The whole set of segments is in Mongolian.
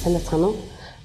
Сайн байна уу?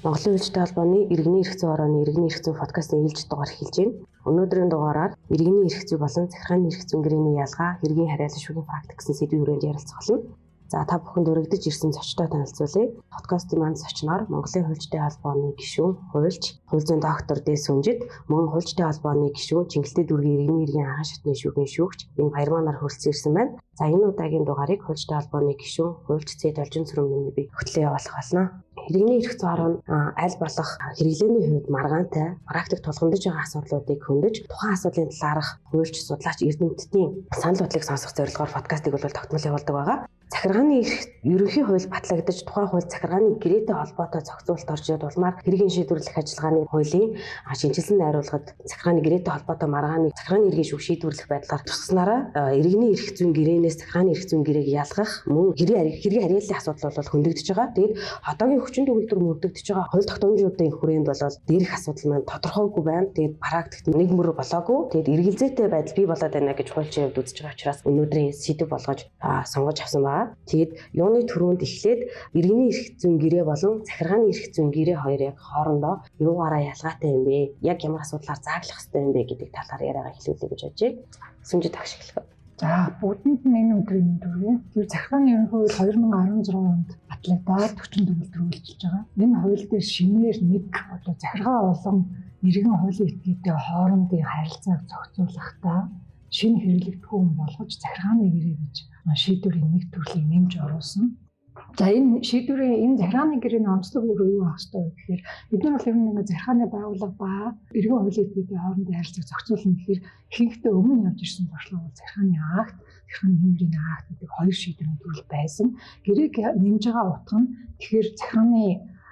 Монголын үйлчлэгтэй холбооны иргэний эрх зүйн орооны иргэний эрх зүйн подкастын ээлж дугаар эхэлж байна. Өнөөдрийн дугаараар иргэний эрх зүй болон захиргааны эрх зүйн гэрээний ялгаа, хэргийн харьяалал шүүхийн практик гэсэн сэдвийн хүрээнд ярилцах болно. За та бүхэнд өргөдөж ирсэн зочдоо танилцуулъя. Подкастын маань зочноор Монголын хуульчдын холбооны гишүүн, хуульч, хууль зүйн доктор Дэс Сүнжид, мөн хуульчдын холбооны гишүүн, Чингэлтэй дүүргийн иргэний эргийн анхан шатны шүүхийн шүүгч энэ баяр манаар хүрэлцэн ирсэн байна. За энэ удаагийн дугаарыг хуульчдын холбооны гишүүн, хуульч Цэд Олжин Сүрэн би хөтлөө явуулах болно. Иргэний эрх зүйн орон аль болох хэрэглээний хувьд маргаантай практик тулгамдж байгаа асуудлуудыг хөндөж тухайн асуудлын талаарх хуульч, судлаач, эрдэмтдийн санал бодлыг сонсох зорилгоор подкастыг тогтмол явуулдаг байгаа. Захиргааны эрх ерөнхий хууль батлагдаж тухайн хууль захиргааны гэрээтэй холбоотой зохицуулалт орж ирээд улмаар хэргийн шийдвэрлэх ажиллагааны хуулийн шинжилсэн найруулгад захиргааны гэрээтэй холбоотой маргааны захиргааны эрхийн шүүх шийдвэрлэх байдлаар тусгаснараа иргэний эрх зүйн гэрээнээс захиргааны эрх зүйн гэрээг ялгах мөн хэргийн харьяаллын асуудал бол хөндөгдөж байгаа. Тэгээд одоогийн хүчин төгөлдөр мөрдөгдөж байгаа хууль тогтоомжуудын хүрээнд бол дээрх асуудал маань тодорхойгүй байна. Тэгээд практикт нэг мөр болоогүй. Тэгээд эргэлзээтэй байдал бий болоод байна гэж хуульчийн хувьд үзэж байгаа учраас өнөөдрийн сэдв болгож сонгож авсан байна. Тэгээд юуны түрүүнд эхлээд иргэний эрх зүйн гэрээ болон захиргааны эрх зүйн гэрээ хоёр яг хоорондоо юугаараа ялгаатай юм бэ? Яг ямар асуудлаар зааглах хэрэгтэй юм бэ гэдэг талаар яриагаа эхлүүлье гэж бодож байна. Сүнжид багш эхлэв. За бүгдэнд нь энэ өдрийн төргий. Тэр захиргааны ерөнхий хууль 2016 онд батлагдаад 40 төгөлдөр үйлчилж байгаа. Энэ хууль дээр шинээр нэг захиргаа болон иргэн хуулийн этгээдтэй хоорондын харилцааг зохицуулахдаа шинэ хэрэглэгдэхүүн болгож захиргааны гэрээ гэж шийдвэрийн нэг төрлийг нэмж оруулсан. За энэ шийдвэрийн захиргааны гэрээний онцлог өөр юу ах ёстой вэ гэхээр бид нар бол ер нь ингээ захиргааны байгууллага ба иргэн хуулийн этгээдийн хоорондын харилцааг зохицуулна гэхээр ихэнхдээ өмнө явж ирсэн туршлага бол захиргааны акт, захиргааны хэмжээний акт гэдэг хоёр шийдвэрийн төрөл байсан. Гэрээг нэмж байгаа утга нь тэгэхээр захиргааны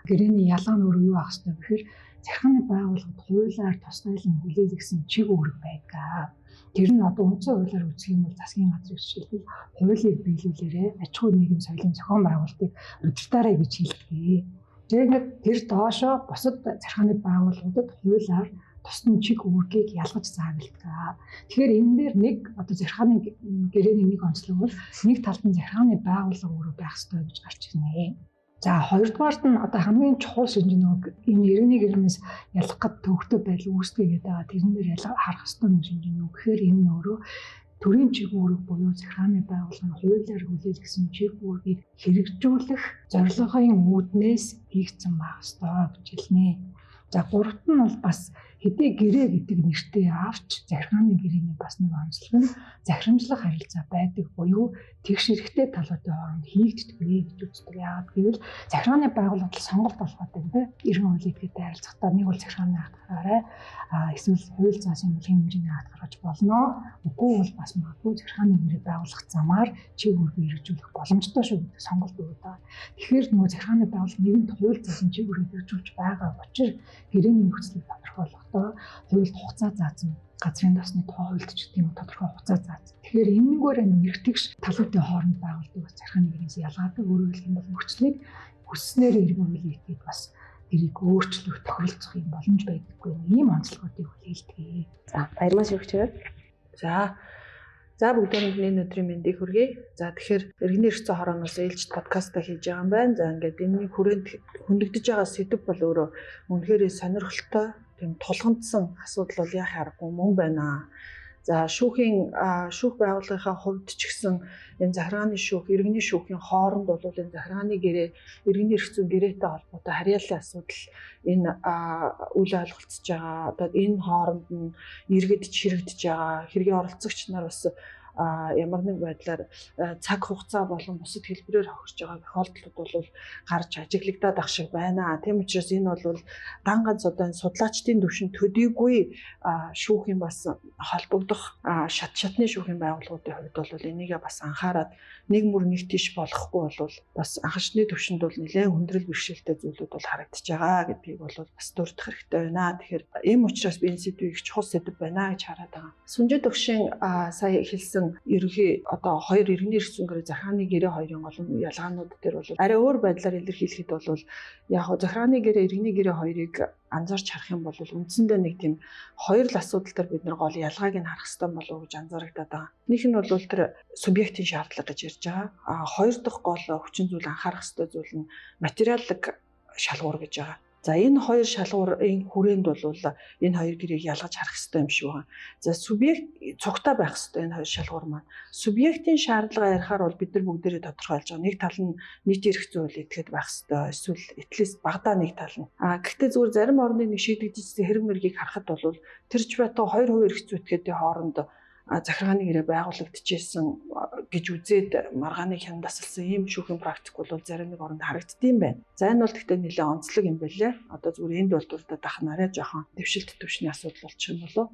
гэрээний ялгаа нь өөр юу ах ёстой вэ гэхээр захиргааны байгууллагад хуулиар тусгайлан хүлээлгсэн чиг үүрэг байдаг. Тэр нь одоо үндсэн хуулиар үзэх юм бол засгийн газрын жишээлбэл хуулийг биелүүлээрээ аж ахуй нийгэм соёлын зохион байгуулалтыг удирдаарай гэж хэлдэг. Тэгээд тэр доошоо бусад захиргааны байгууллагуудад хуулиар тусдан чиг үүргийг ялгаж заадаг. Тэгэхээр энэ дээр нэг одоо захиргааны гэрээний нэг онцлог бол нэг талд нь захиргааны байгууллага өөрөө байх ёстой гэж гарч ирнэ. За хоёрдугаарт нь одоо хамгийн чухал шинж нэг энэ иргэний гэрээнээс ялах гад төвөгтэй байдал үүсгэгээд байгаа. Тэрэн дээр харах ёстой нэг шинж нь гэхээр энэ өөрөө төрийн чиг үүрэг буюу захиргааны байгууллагын хуулиар хүлээлгсэн чиг үүргийг хэрэгжүүлэх зорилгын үүднээс хийгдсэн байх ёстой гэж хэлнэ. За гуравт нь бол бас хэдий гэрээ гэдэг нэртэй авч захиргааны гэрээний бас нэг онцлог нь захирамжлах харилцаа байдаг буюу тэгш хэрэгтэй талуудын хооронд хийгддэг гэж үздэг. Яагаад гэвэл захиргааны байгууллагад сонголт болгоод байна те иргэн хуулийн этгээдтэй харилцахдаа нэг бол захиргааны акт гаргаарай эсвэл хууль заасын хэмжээний хэмжээний акт гаргаж болно. Үгүй бол бас магадгүй захиргааны гэрээ байгуулах замаар чиг үүргийг хэрэгжүүлэх боломжтой шүү гэдэг сонголт өгöd байгаа. Тэгэхээр нөгөө захиргааны байгууллага нэгэнт хууль заасан чиг үүргийг хэрэгжүүлж байгаа учраас гэрээний нөхцөлийг тодорхойлохдоо хуульд хугацаа заасан газрын тосны хуульд ч гэдэг юм тодорхой хугацаа заасан. Тэгэхээр энэгээр нэгтгэж талуудын хооронд байгуулдаг захиргааны гэрээс ялгаадаг. Өөрөөр хэлэх юм бол нөхцөлийг хүсснээр иргэн хуулийн этгээд бас тэрийг өөрчлөх тохиролцох юм боломж байдаггүй. Ийм онцлогуудыг хэлдэг. За баярмаа шүүгчээр. За бүгдээрэнд энэ өдрийн мэндийг хүргэе. За тэгэхээр иргэний эрх зүйн хорооноос ээлжид подкаст хийж байгаа юм байна. За ингээд энэ хүрээнд хөндөгдөж байгаа сэдв бол өөрөө үнэхээр сонирхолтой, тийм тулгамдсан асуудал бол яах аргагүй мөн байна. За шүүх байгууллагынхаа хувьд ч гэсэн энэ захиргааны шүүх, иргэний шүүхийн хооронд бол энэ захиргааны гэрээ, иргэний эрх зүйн гэрээтэй холбоотой харьяаллын асуудал энэ үл ойлголцож байгаа. Одоо энэ хооронд нь иргэд чирэгдэж байгаа, хэргийн оролцогч нар бас ямар нэг байдлаар цаг хугацаа болон бусад хэлбэрээр хохирж байгаа тохиолдлууд бол гарч ажиглагдаад ах шиг байна. Тийм учраас энэ бол дан ганц одоо судлаачдын түвшинд төдийгүй шүүхийн бас холбогдох шатны шүүхийн байгууллагуудын хувьд бол энийгээ бас анхаарад нэг мөр нэг тийш болохгүй бол бас анхны түвшинд бол нэлээд хүндрэл бэрхшээлтэй зүйлүүд бол харагдаж байгаа гэдгийг бол бас дурдах хэрэгтэй байна. Тэгэхээр ийм учраас би энэ сэдвийг чухал сэдв байна гэж хараад байгаа. Сүнжид өгшин сая хэлсэн ерөнхий одоо хоёр иргэний эрх зүйн гэрээ захиргааны гэрээ хоёрын гол ялгаанууд дээр бол арай өөр байдлаар илэрхийлэхэд бол яг захиргааны гэрээ иргэний гэрээ хоёрыг анзаарч харах юм бол үндсэндээ нэг тийм хоёр л асуудал дээр бид нар гол ялгааг нь харах хэрэгтэй болов уу гэж анзаарагдаад байгаа. Нэг нь бол тэр субъектийн шаардлага гэж ярьж байгаа. Хоёр дахь гол хүчин зүйл анхаарах хэрэгтэй зүйл нь материаллык шалгуур гэж байгаа. За энэ хоёр шалгуурын хүрээнд бол энэ хоёр гэрээг ялгаж харах хэрэгтэй юм шиг байна. За субъект цугтаа байх хэрэгтэй энэ хоёр шалгуур маань. Субъектийн шаардлага ярихаар бол бид нар бүгдээрээ тодорхойлж байгаа. Нэг тал нь нийтийн эрх зүйн хууль этгээд байх хэрэгтэй. Эсвэл этлээс багадаа нэг тал нь. Гэхдээ зүгээр зарим орны нэг шийдэгдсэн хэрэг мэргийг харахад бол тэр ч байтугай хоёр хувийн эрх зүй этгээдийн хооронд захиргааны гэрээ байгуулагдчихсэн гэж үзээд маргааны хяндасалсан ийм шүүхийн практик бол зарим нэг оронд харагддсан байна. За энэ бол гэхдээ нэлээд онцлог юм байлээ. Одоо зүгээр энд бол дурдаад ах нарай жоохон дэвшилт төвшний асуудал болчих юм болов.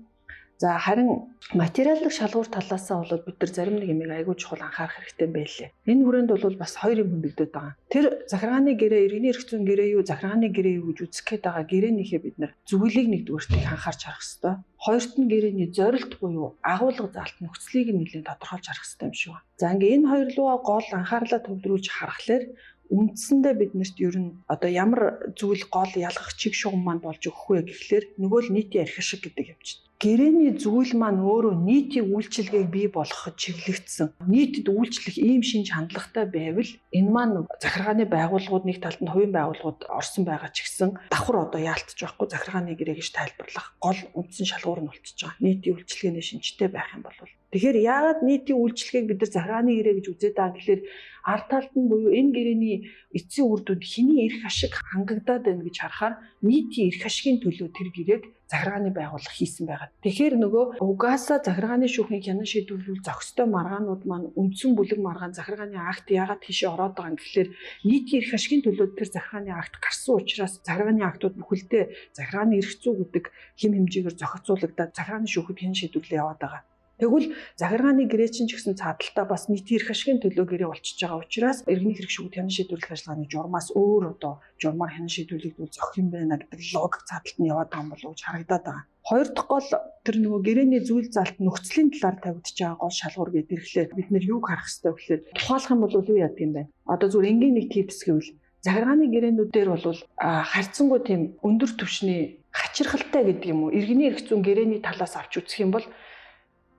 За харин материалын шалгуур талаасаа бол бид нар зарим нэг юмыг айгүй чухал анхаарах хэрэгтэй байлээ. Энэ хүрээнд бол бас хоёр юм хөндөгдөд байгаа. Тэр захиргааны гэрээ иргэний эрх зүйн гэрээ юу, захиргааны гэрээ юу гэж үзэх гээд байгаа гэрээнийхээ бид нар зөвлөлийг нэгдүгээртийг анхаарч харах хэрэгтэй. Хоёрт нь гэрээний зорилт буюу агуулга залт нөхцөлийг нэлээд тодорхойлж харах хэрэгтэй юм шиг байна. За ингээ энэ хоёр руу гол анхаарлаа төвлөрүүлж харахаар үндсэндээ биднэрт ер нь одоо ямар зүйл гол ялгах чиг шугам маань болж өгөх вэ гэхлээр нөгөө л нийтийн арх шиг гэдэг юм чинь. Гэрээний зүйл маань өөрөө нийтийн үйлчилгээг бий болгоход чиглэгдсэн. Нийтэд үйлчлэх ийм шинж хандлагатай байвал энэ маань захиргааны байгууллагууд нэг талд нь хувийн байгууллагууд орсон байгаа ч гэсэн давхар одоо яалтж байхгүй захиргааны гэрээ гэж тайлбарлах гол үндсэн шалгуур нь болчихж байгаа. Нийтийн үйлчилгээний шинжтэй байх юм бол тэгэхээр яагаад нийтийн үйлчилгээг бид нар захиргааны гэрээ гэж үзээд байгаа гэхэлэр ард талд нь буюу энэ гэрээний эцсийн үр дүнд хэний эрх ашиг хангагдаад байна гэж харахаар нийтийн эрх ашигын төлөө тэр гэрээг захиргааны байгууллага хийсэн байгаа. Тэгэхээр нөгөө угаасаа захиргааны шүүхийн хянан шийдвэрлэл зохистой маргаанууд маань үндсэн бүлэг маргаан захиргааны акт яагаад тийшээ ороод байгаа юм гэхэлэр нийтийн эрх ашигын төлөө тэр захиргааны акт гарсан учраас захиргааны актууд бүхэлдээ захиргааны эрх зүй гэдэг хэм хэмжээгээр зохицуулагдаад захиргааны шүүхэд хянан шийдвэрлэл яваад байгаа. Тэгвэл захиргааны гэрээ чинь ч гэсэн цаадалтаа бас нийтийн эрх ашигын төлөө гэрээ болчихж байгаа учраас иргэний хэрэг шүүхэд хянан шийдвэрлэх ажиллагааны журмаас өөр одоо журмаар хянан шийдвэрлэгдвэл зохих юм байна гэдэг логик цаадалт нь яваад байгаа юм болов уу гэж харагдаад байгаа. Хоёр дахь гол тэр нөгөө гэрээний зүйл залт нөхцөлийн талаар тавигдж байгаа гол шалгуур гэдэг ирэхлээр бид нэр юг харах хэрэгтэй вэ гэхээр тухайлах юм бол юу яадаг юм бэ? Одоо зүгээр энгийн нэг типс гэвэл захиргааны гэрээнүүдээр бол харьцангуй тийм өндөр түвшний хачирхалтай гэдэг юм уу? Иргэний эрх зүйн гэрээний талаас авч үзэх юм бол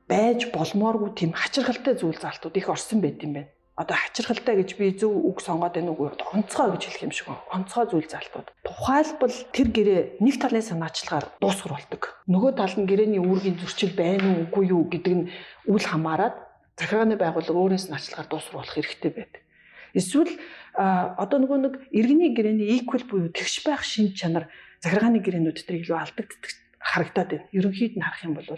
байж болмооргүй тийм хачирхалтай зүйл залтууд их орсон байт юм байна. Одоо хачирхалтай гэж би зөв үг сонгоод байна уу? Онцгой гэж хэлэх юм шиг байна. Онцгой зүйл залтууд. Тухайлбал тэр гэрээ нэг талын санаачлагаар дуусгар болдог. Нөгөө тал нь гэрээний үүргийн зөрчил байна уу үгүй юу гэдэг нь үл хамааран захиргааны байгууллага өөрөөс нь санаачлагаар дуусгар болох хэрэгтэй байдаг. Эсвэл одоо нөгөө нэг иргэний гэрээний equal буюу тэгш байх шинж чанар захиргааны гэрээнүүд дээр илүү алдагддаг харагдаад байна. Ерөнхийд нь харах юм бол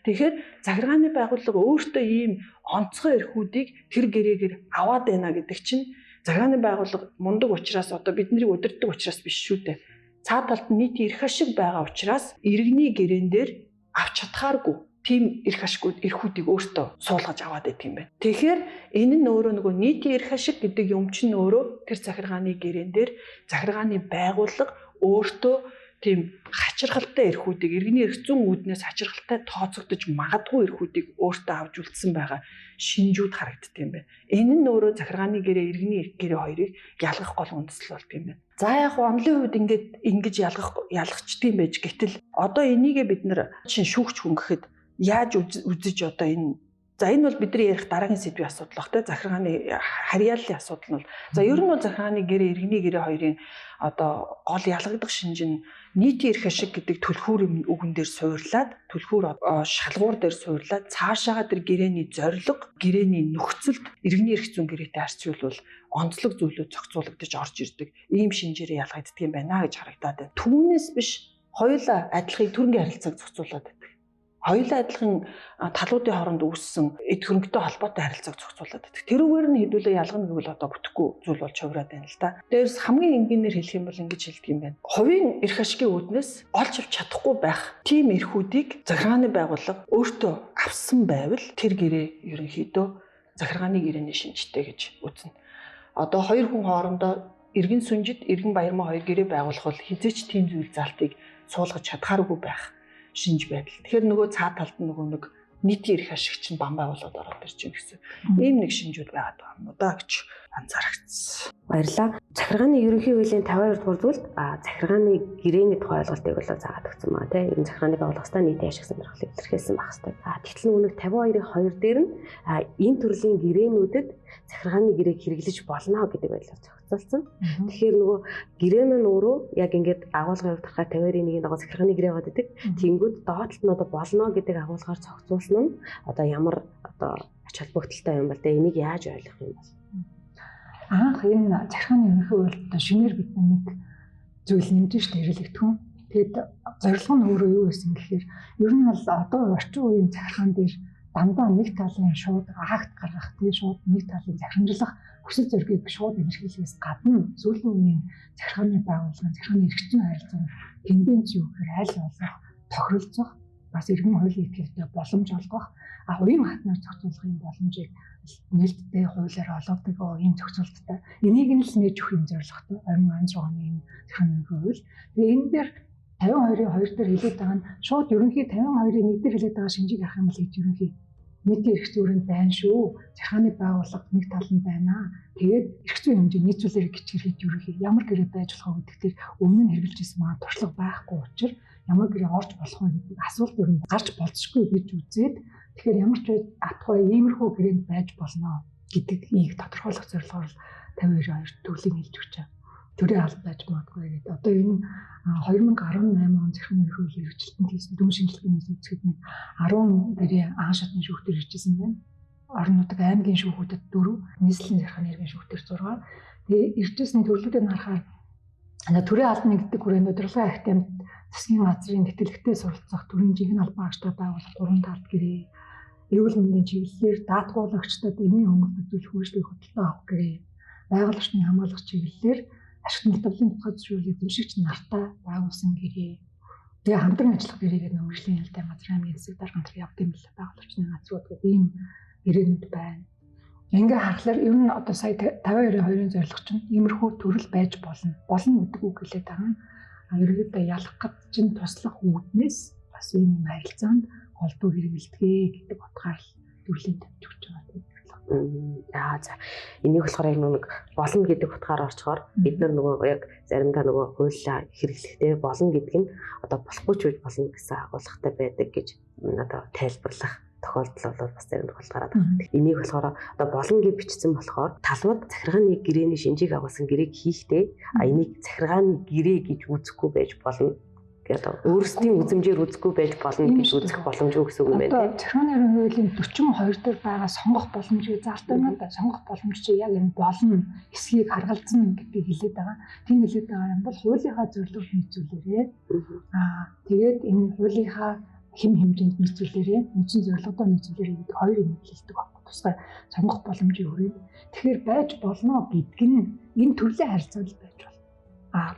тэгэхээр захиргааны байгууллага өөртөө ийм онцгой эрхүүдийг тэр гэрээгээр аваад байна гэдэг чинь захиргааны байгууллага мундаг учраас одоо биднийг удирддаг учраас биш шүү дээ. Цаад талд нь нийтийн эрх ашиг байгаа учраас иргэний гэрээн дээр авч чадхааргүй тийм эрх ашигуд эрхүүдийг өөртөө суулгаж аваад байдаг юм байна. Тэгэхээр энэ нь өөрөө нөгөө нийтийн эрх ашиг гэдэг юм чинь өөрөө тэр захиргааны гэрээн дээр захиргааны байгууллага өөртөө тийм хачирхалтай эрхүүдийг иргэний эрх зүйн үүднээс хачирхалтай тооцогдож магадгүй эрхүүдийг өөртөө авч үлдсэн байгаа шинжүүд харагддаг юм байна. Энэ нь өөрөө захиргааны гэрээ иргэний эрх гэрээ хоёрыг ялгах гол үндэслэл болт юм байна. За яг онлын хувьд ингэж ялгахчдсан байж гэтэл одоо энийгээ бид нэр шин шүүгч хүн гэхэд яаж үзэж одоо энэ бол бидний ярих дараагийн сэдвийн асуудал бах те захиргааны харьяаллын асуудал нь бол за ер нь бол захиргааны гэрээ иргэний гэрээ хоёрын одоо гол ялгагдах шинж нь нийтийн эрх ашиг гэдэг түлхүүр үгэн дээр суурлаад түлхүүр шалгуур дээр суурлаад цаашаага тэр гэрээний зорилго гэрээний нөхцөлд иргэний эрх зүйн гэрээтэй харьцуулбал онцлог зүйлүүд зохицуулагдаж орж ирдэг ийм шинжээрээ ялгагддаг юм байна гэж харагдаад байна. Түүнээс биш хоёулаа адилхан төрөнгийн харилцааг зохицуулаад байдаг. Хоёулаа адилхан талуудын хооронд үүссэн эд хөрөнгөтэй холбоотой харилцааг зохицуулаад байдаг. Тэрүүгээр нь хэдүүлээ ялгана гэвэл одоо бүтэхгүй зүйл болж хувраад байна л да. Дээрс хамгийн энгийнээр хэлэх юм бол ингэж хэлдэг юм байна. Хувийн эрх ашигын үүднээс олж авч чадахгүй байх тийм эрхүүдийг захиргааны байгууллага өөртөө авсан байвал тэр гэрээ ерөнхийдөө захиргааны гэрээний шинжтэй гэж үзнэ. Одоо хоёр хүн хоорондоо иргэн сүнжид иргэн баярмаа хоёр гэрээ байгуулах бол хизээч тийм зүйл залтыг суулгаж чадхааргүй байх шинж байдал. Тэгэхээр нөгөө цаад талд нөгөө нэг нийтийн эрх ашиг чинь бамбай болоод ороод ирж байна гэсэн ийм нэг шинжүүд байгаад байгаа юм уу да гэж анзаарчихсан. Баярлалаа. Захиргааны ерөнхий хуулийн 52 дугаар зүйлд захиргааны гэрээний тухай ойлголтыг болоо заагаад өгсөн маа тийм. Ер нь захиргааны байгууллагаас нийтийн ашиг сонирхлыг илэрхийлсэн байх хэрэгтэй. Тэгтэл үүнийг 52-ийн 2 дээр нь энэ төрлийн гэрээнүүдэд захиргааны гэрээг хэрэглэж болно гэдэг байдлаар зохицсон. зохицуулсан. Тэгэхээр нөгөө гэрээ маань өөрөө яг ингээд агуулгын явуулахаар 52-ийн нэг нөгөө захиргааны гэрээ яваад байдаг. Тэнгүүд доотлолт нь одоо болно гэдэг агуулгаар зохицуулсан нь одоо ямар одоо ач холбогдолтой юм бол тэ энийг яаж ойлгох юм бол анх энэ захиргааны ерөнхий хуульд шинээр бид нэг зүйл нэмж штэ хэрэглэгдэхүүн. Тэгэд зорилго нь өөрөө юу байсан гэхээр ер нь бол одоо орчин үеийн захиргаан дээр дандаа нэг талын шууд агт гаргах тийм шууд нэг талын захирамжлах хүсэл зорилгыг шууд илэрхийлэхээс гадна сүүлийн үеийн захиргааны байгууллага захиргааны эрхцэн харилцааны тенденц юу гэхээр аль болох тохиролцох бас иргэн хуулийн этгээдтэй боломж олгох уян хатнаар зохицуулахын боломжийг нээлттэй хуулиар олгодог ийм зохицуулттай энийг нь л нээж өгөх юм зорилготой 2016 оны энэ захиргааны хууль. Тэгээ энэ дээр 52-ийн 2 дээр хэлээд байгаа нь шууд ерөнхий 52-ийн 1 дээр хэлээд байгаа шинжийг авах юм бол ерөнхий нийтийн эрх зүйн байна шүү. Захиргааны байгууллага нэг тал нь байна. Тэгээд эрх зүйн хэмжээ нийцүүлэр гिचгэрхэд ерөнхий ямар гэрээ байж болох вэ гэдэг дээр өмнө нь хэрэгжилж ирсэн маань туршлага байхгүй учраас ямар гэрээ орж болох вэ гэдэг асуулт ер нь гарч болцсохгүй гэж үзээд тэгэхээр ямар ч атгай иймэрхүү гэрээнд байж болно гэдгийг тодорхойлох зорилгоор 52 төрлийн хэлж өгч байгаа. Төрийн алба байж магадгүй гэдэг. Одоо энэ 2018 он захиргааны хуулийн хэрэгжилтэнд хийсэн дүн шинжилгээний үзэхэд нэг 10 гэрээ анх шатны шүүхтэр иржсэн байна. Орон нутаг аймгийн шүүхүүдэд 4, нийслэлийн захиргааны иргэн шүүхтэр 6. Тэгээ иржсэн төрлүүдийг харахаар төрийн албаны гэдэг хүрээнд удирдлагын актемт засгийн газрын тэтгэлэгтэй суралцах төрийн жинхэнэ албан агчтай байгуулах 3 талд гэрээ, эрүүл мэндийн чиглэлээр даатгуулагчдад эмийн хөнгөлөлт үзүүлэх үйлчлэгийг хөдөлгөөн авах гэрээ, байгаль орчны хамгаалах чиглэлээр ашигт мэдрэлийн тухай зөвшөөрлөг эзэмшигч нартай байгуулсан гэрээ. Тэгээ хамтран ажиллах гэрээгээр нэмэгдлийн хэлтэй газрын аймгийн засаг дарга хамтран явдаг юм л байгаль орчны газрууд гэх ийм гэрээнүүд байна. Ингээ харахаар ер нь одоо сая 52-ийн зорилго чинь иймэрхүү төрөл байж болно. Болно гэдэг үг хэлээд байгаа нь ерөөдөө ялах гэж чинь туслах үүднээс бас ийм харилцаанд холбоо хэрэгэлдэгэ гэдэг утгаар л төрлийн тавьж өгч байгаа тийм. За энийг болохоор яг нэг болно гэдэг утгаар орчхоор бид нар нөгөө яг заримдаа нөгөө хуулиа хэрэглэхдээ болно гэдэг нь одоо болохгүй ч үгүй болно гэсэн агуулгатай байдаг гэж одоо тайлбарлах тохиолдол бол бас зарим тохиолдолд гараад байна. Энийг болохоор одоо болно гэж бичсэн болохоор талбад захиргааны гэрээний шинжийг агуулсан гэрээг хийхдээ энийг захиргааны гэрээ гэж үзэхгүй байж болно. Тэгээд өөрсдийн үзмжээр үзэхгүй байж болно гэж үзэх боломжгүй гэсэн үг юм байна тийм. Захиргааны хуулийн 42 дээр байгаа сонгох боломжийг заалтай байна да. Сонгох боломж чи яг энэ болно эсхийг харгалзана гэдгийг хэлээд байгаа. Тийм хэлээд байгаа юм бол хуулийнхаа зорилгыг нийцүүлээрээ тэгээд энэ хуулийнхаа хэм хэмжээнд нийцүүлээрээ үндсэн зорилгодоо нийцүүлээрээ гэдэг хоёр юм хэлдэг байна. Тусгай сонгох боломжийн хүрээнд. Тэгэхээр байж болно гэдэг нь энэ төрлийн харилцааг байж болно.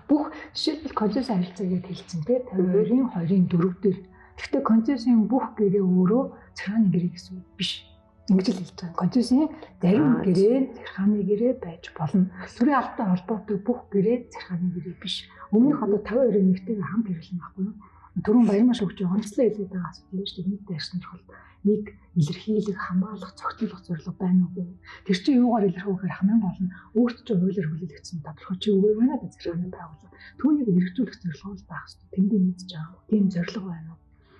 Бүх жишээлбэл концесс харилцаа гэж хэлсэн тийм 52-ийн 2-ын 4 дээр. Гэхдээ концессийн бүх гэрээ өөрөө захиргааны гэрээ гэсэн үг биш. Ингэж л хэлж байгаа. Концессийн зарим гэрээ захиргааны гэрээ байж болно. Төрийн албатай холбоотой бүх гэрээ захиргааны гэрээ биш. Өмнөх одоо 52-ийн 1-тэй хамт хэрэглэн байхгүй юу? Төрийн баярмаа шүүгч онцлог хэлээд байгаа асуудал шүү дээ. Нийт ашигтай чухал. Нэг илэрхийлэх, хамгаалах, зохицуулах зорилго байна уу? Тэр чинь юугаар илэрхийлэх вэ гэхээр хамгийн гол нь өөрт чинь хуулиар хүлээлгдсэн тодорхой чи үгүй байна да захиргааны байгууллага. Түүнийг хэрэгжүүлэх зорилго бол байх хэрэгтэй. Тэндээ мэдж байгаа. Тийм зорилго байна уу?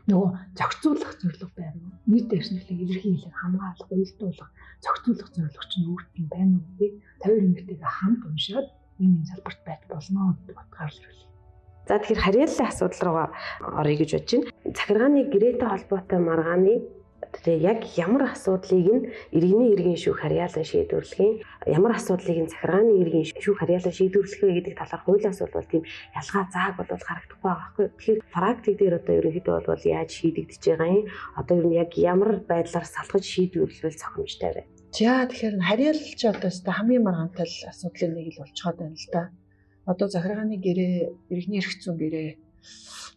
Нөгөө зохицуулах зорилго байна уу? Нийт ашиглалыг илэрхийлэх, хамгаалах, уялдуулах, зохицуулах зорилго чинь өөрт нь байна уу гэдэг 52 нэгтэйгээ хамт уншаад энэ салбарт байж болно гэдэг утгаар л хэлээ. За тэгэхээр харьяаллын асуудал руугаа орё гэж бодож байна. Захиргааны гэрээтэй холбоотой маргааны тэгээ яг ямар асуудлыг нь иргэний иргэн шүүх харьяалан шийдвэрлэхийн ямар асуудлыг нь захиргааны иргэн шүүх харьяалан шийдвэрлэх вэ гэдэг талаар хуулиас бол тийм ялгаа зааг бол харагдахгүй байгаа байхгүй. Тэгэхээр практик дээр одоо ерөнхийдөө бол яаж шийдэгдэж байгаа юм? Одоо ер нь яг ямар байдлаар салгаж шийдвэрлэвэл зохимжтой вэ? За тэгэхээр харьяалч одоо хамгийн маргаантай асуудлын нэг л болчиход байна л да. Одоо захиргааны гэрээ, иргэний эрх зүйн гэрээ.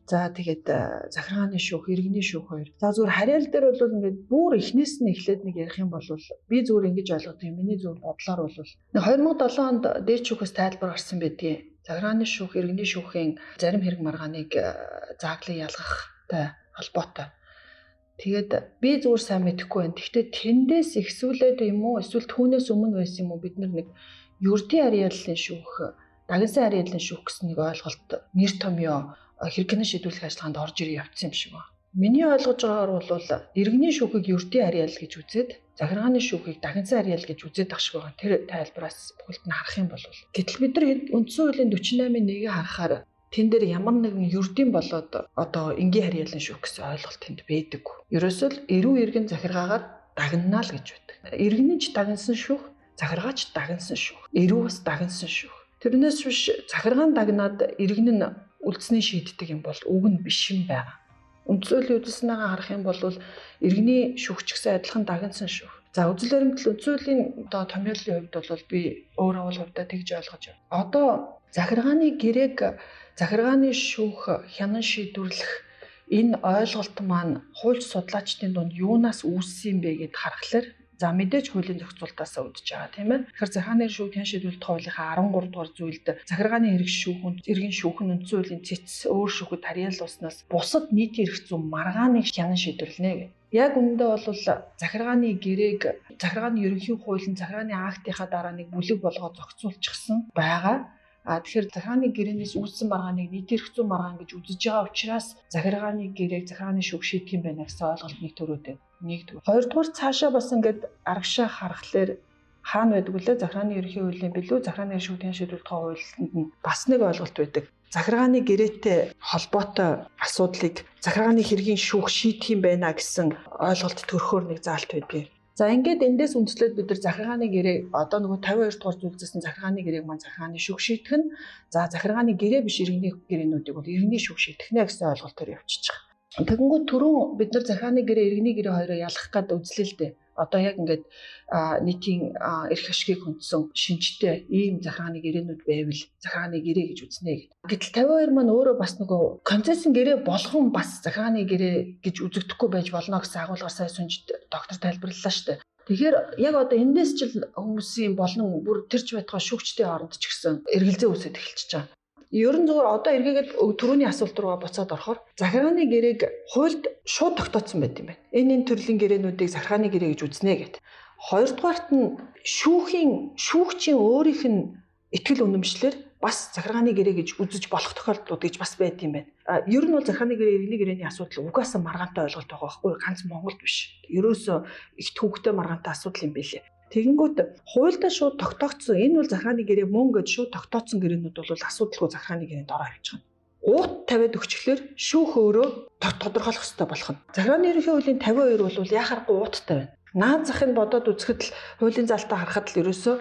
За тэгээд захиргааны шүүх, иргэний шүүх хоёр. За зүгээр харьяал дээр бол ингээд бүр эхнээс нь эхлээд нэг ярих юм бол би зүгээр ингэж ойлгоод юм. Миний зөв бодлоор бол 2007 онд дээд шүүхээс тайлбар гарсан байдгийг. Захиргааны шүүх, иргэний шүүхийн зарим хэрэг маргааныг зааглан ялгахтай холбоотой. Тэгээд би зүгээр сайн мэдэхгүй байна. Гэхдээ тэндээс ихсүүлээд юм уу? Эсвэл түүнээс өмнө байсан юм уу? Бид нэг ердийн харьяаллын шүүх, дагнсан харьяаллын шүүх гэсэн нэг ойлголт нэр томьёо хэрэгний шийдвэрлэх ажиллагаанд орж ирээ явцсан юм шиг байна. Миний ойлгож байгаагаар бол иргэний шүүхийг ердийн харьяал гэж үзээд захиргааны шүүхийг дагнсан харьяал гэж үзээд ах шиг байгаа. Тэр тайлбараас бүхэлд нь харах юм бол гэтэл бид нар үндсэн хуулийн 48-1-ийг харахаар тэн дээр ямар нэгэн ердийн болоод одоо энгийн харьяалын шүүх гэсэн ойлголт тэнд байдаг. Ерөөсөө л эрүү иргэн захиргаагаар дагнана л гэж байдаг. Иргэний ч дагнсан шүүх, захиргаач дагнсан шүүх, эрүү бас дагнсан шүүх. Тэрнээс биш захиргаан дагнаад иргэн нь үлдсэний шийддэг юм бол үг нь биш юм байна. Үндсөлийн үдснээгээ харах юм бол иргэний шүүгч гэсэн адилхан дагнсан шүүх. За үзэл баримтлал үндсөлийн одоо томьёолын хувьд бол би өөрөө бол хувьдаа тэгж ойлгож байна. Одоо захиргааны гэрээг захиргааны шүүх хянан шийдвэрлэх энэ ойлголт маань хууль судлаачдын дунд юунаас үүссэн бэ гэд харахаар за мэдээж хуулийн зохицуултаас үүдэж байгаа тийм ээ. Тэгэхээр захиргааны шүүх хянан шийдвэрлэх хуулийнхаа 13 дугаар зүйлд захиргааны хэрэг шүүхэн иргэн шүүх нь үндсэн хуулийн цэц өөр шүүхэд харьяалуулснаас бусад нийтийн эрх зүйн маргааныг хянан шийдвэрлэнэ гэх. Яг үүндээ бол захиргааны гэрээг захиргааны ерөнхий хуулийн захиргааны актынхаа дараа нэг бүлэг болгоод зохицуулчихсан байгаа. Тэгэхээр захиргааны гэрээнээс үүссэн маргааныг нийтийн эрх зүйн маргаан гэж үзэж байгаа учраас захиргааны гэрээг захиргааны шүүх шийдэх юм байна гэсэн ойлголт нэг төрөөд байна. Нэгдүгээр. Хоёрдугаар цаашаа бас ингээд аргашаа харахаар хаана байдаг вүлээ захиргааны ерөнхий хуулийн билүү захиргааны шүүх хянан шийдвэрлэх хуулинд нь бас нэг ойлголт байдаг. Захиргааны гэрээтэй холбоотой асуудлыг захиргааны хэргийн шүүх шийдэх юм байна гэсэн ойлголт төрөхөөр нэг заалт байдгийг. За ингээд эндээс үндэслээд бид нар захиргааны гэрээ одоо нөгөө 52 дугаар зүйлсээс захиргааны гэрээг маань захиргааны шүүх шийдэх нь за захиргааны гэрээ биш иргэний гэрээнүүдийг бол иргэний шүүх шийдэх нэ гэсэн ойлголтоор явчихж байгаа. Тэгэнгүүт түрүүн бид нар захиргааны гэрээ иргэний гэрээ хоёроо ялгах гэдэг үзлээ л дээ. Одоо яг ингээд нийтийн эрх ашгийг хүндсэн шинжтэй ийм захиргааны гэрээнүүд байвал захиргааны гэрээ гэж үзнэ гэдэг. Гэтэл 52 маань өөрөө бас нөгөө концессийн гэрээ болгон бас захиргааны гэрээ гэж үзэгдэхгүй байж болно гэсэн агуулгаар сая сүнжид доктор тайлбарлалаа шүү дээ. Тэгэхээр яг одоо эндээс ч хүмүүсийн болон бүр тэрч байтугай шүүгчдийн хооронд ч гэсэн эргэлзээ үүсэж эхэлчихэж байгаа. Ерөн зүгээр одоо эргээгээд түрүүний асуулт руугаа буцаад орохоор захиргааны гэрээг хуульд шууд тогтооцсон байт юм байна. Энэ төрлийн гэрээнүүдийг захиргааны гэрээ гэж үзнэ гэд. Хоёрдугаарт нь шүүгчийн өөрийнх нь итгэл үнэмшлэр бас захиргааны гэрээ гэж үзэж болох тохиолдлууд гэж бас байт юм байна. Ер нь бол захиргааны гэрээ иргэний гэрээний асуудал угаасаа маргаантай ойлголт байгаа байхгүй ганц Монголд биш. Ерөөсөө их төвөгтэй маргаантай асуудал юм билээ. Тэгэнгүүт хуульдаа шууд тогтоогдсон энэ бол захиргааны гэрээ мөн гэж шууд тогтооцсон гэрээнүүд бол асуудалгүй захиргааны гэрээнд ороо явж байгаа. Уут тавиад өгчлөөр шүүх өөрөө тодорхойлох хэрэгтэй болох нь. Захиргааны ерөнхий хуулийн 52 бол яхахгүй ууттай байна. Наад захыг бодоод үзэхэд л хуулийн залтаа харахад л ерөөсөө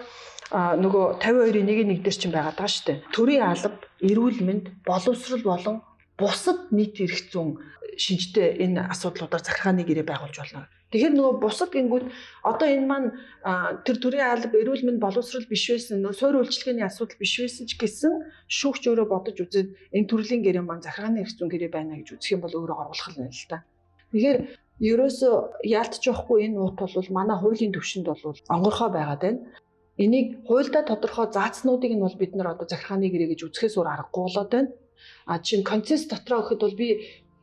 нөгөө 52-ийн 1-1 дээр чинь байгаад байгаа шүү дээ. Төрийн алба, эрүүл мэнд, боловсрол болон бусад нийт эрх зүйн шинжтэй энэ асуудлуудаар захиргааны гэрээ байгуулж болно. Тэгэхээр нөгөө бусад гингүүд одоо энэ маань тэр төрийн алба, эрүүл мэнд, боловсрол биш байсан, нөгөө суурь үйлчилгээний асуудал биш байсан ч гэсэн шүүгч өөрөө бодож үзээд энэ төрлийн гэрээ маань захиргааны эрх зүйн гэрээ байна гэж үзэх юм бол өөрөө оруулах нь л та. Тэгэхээр ерөөсөө яалтч байхгүй энэ уут бол манай хуулийн төвшөнд бол онгорхой байгаад байна. Энийг хуульдаа тодорхой заацнуудыг нь бол бид нар одоо захиргааны гэрээ гэж үзэхээс өөр аргагүй болоод байна. Жишээ нь концесс дотроо гэхэд бол би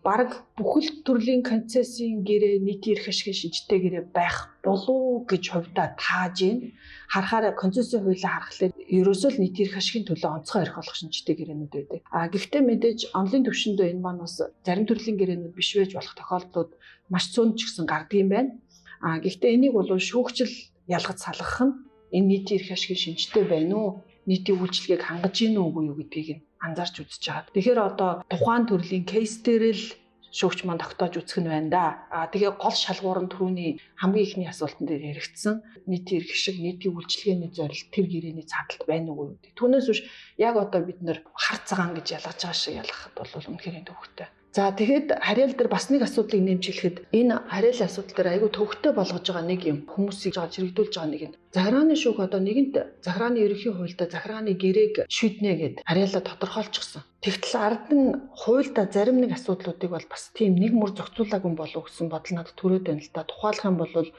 бараг бүхэл төрлийн концессийн гэрээ нийтийн эрх ашигын шинжтэй гэрээ байх болов гэж хувьдаа тааж байна. Харахаараа концессийн хуулийг харахад ерөөсөө л нийтийн эрх ашигын төлөө онцгой эрх олох шинжтэй гэрээнүүд байдаг. Гэхдээ мэдээж онлын төвшөндөө энэ маань бас зарим төрлийн гэрээнүүд биш байж болох тохиолдлууд маш цөөн ч гэсэн гардаг юм байна. Гэхдээ энийг бол шүүгчл ялгаж салгах нь энэ нийтийн эрх ашигын шинжтэй байна уу? Нийтийн үйлчлэгийг хангаж гин үгүй юу гэдгийг анзаарч үзэж байгаа. Тэгэхээр одоо тухайн төрлийн кейс дээр л шүүгч маань тогтоож үзэх нь байна да. Тэгээ гол шалгуур нь түрүүний хамгийн ихний асуултан дээр яригдсан нийтийн эрх ашиг, нийтийн үйлчлэгээний зорилт тэр гэрээний цааталт байна уу гэдэг. Түүнээс биш яг одоо бид нэр хар цагаан гэж ялгаж байгаа шиг ялгахад бол үнэхээр төвөгтэй. За тэгэхэд харьяал дээр бас нэг асуудлыг нэмж хэлэхэд энэ харьяалын асуудал дээр айгүй төвөгтэй болгож байгаа нэг юм хүмүүсийг чирэгдүүлж байгаа нэг нь захиргааны шүүх одоо нэгэнт захиргааны ерөнхий хуульдаа захиргааны гэрээг шийднэ гэд харьяалаа тодорхойлчихсон. Тэгтэл ард нь хуульдаа зарим нэг асуудлуудыг бол бас тийм нэг мөр зохицуулаагүй болов гэсэн бодол надад төрөөд байна л да. Тухайлах юм бол 10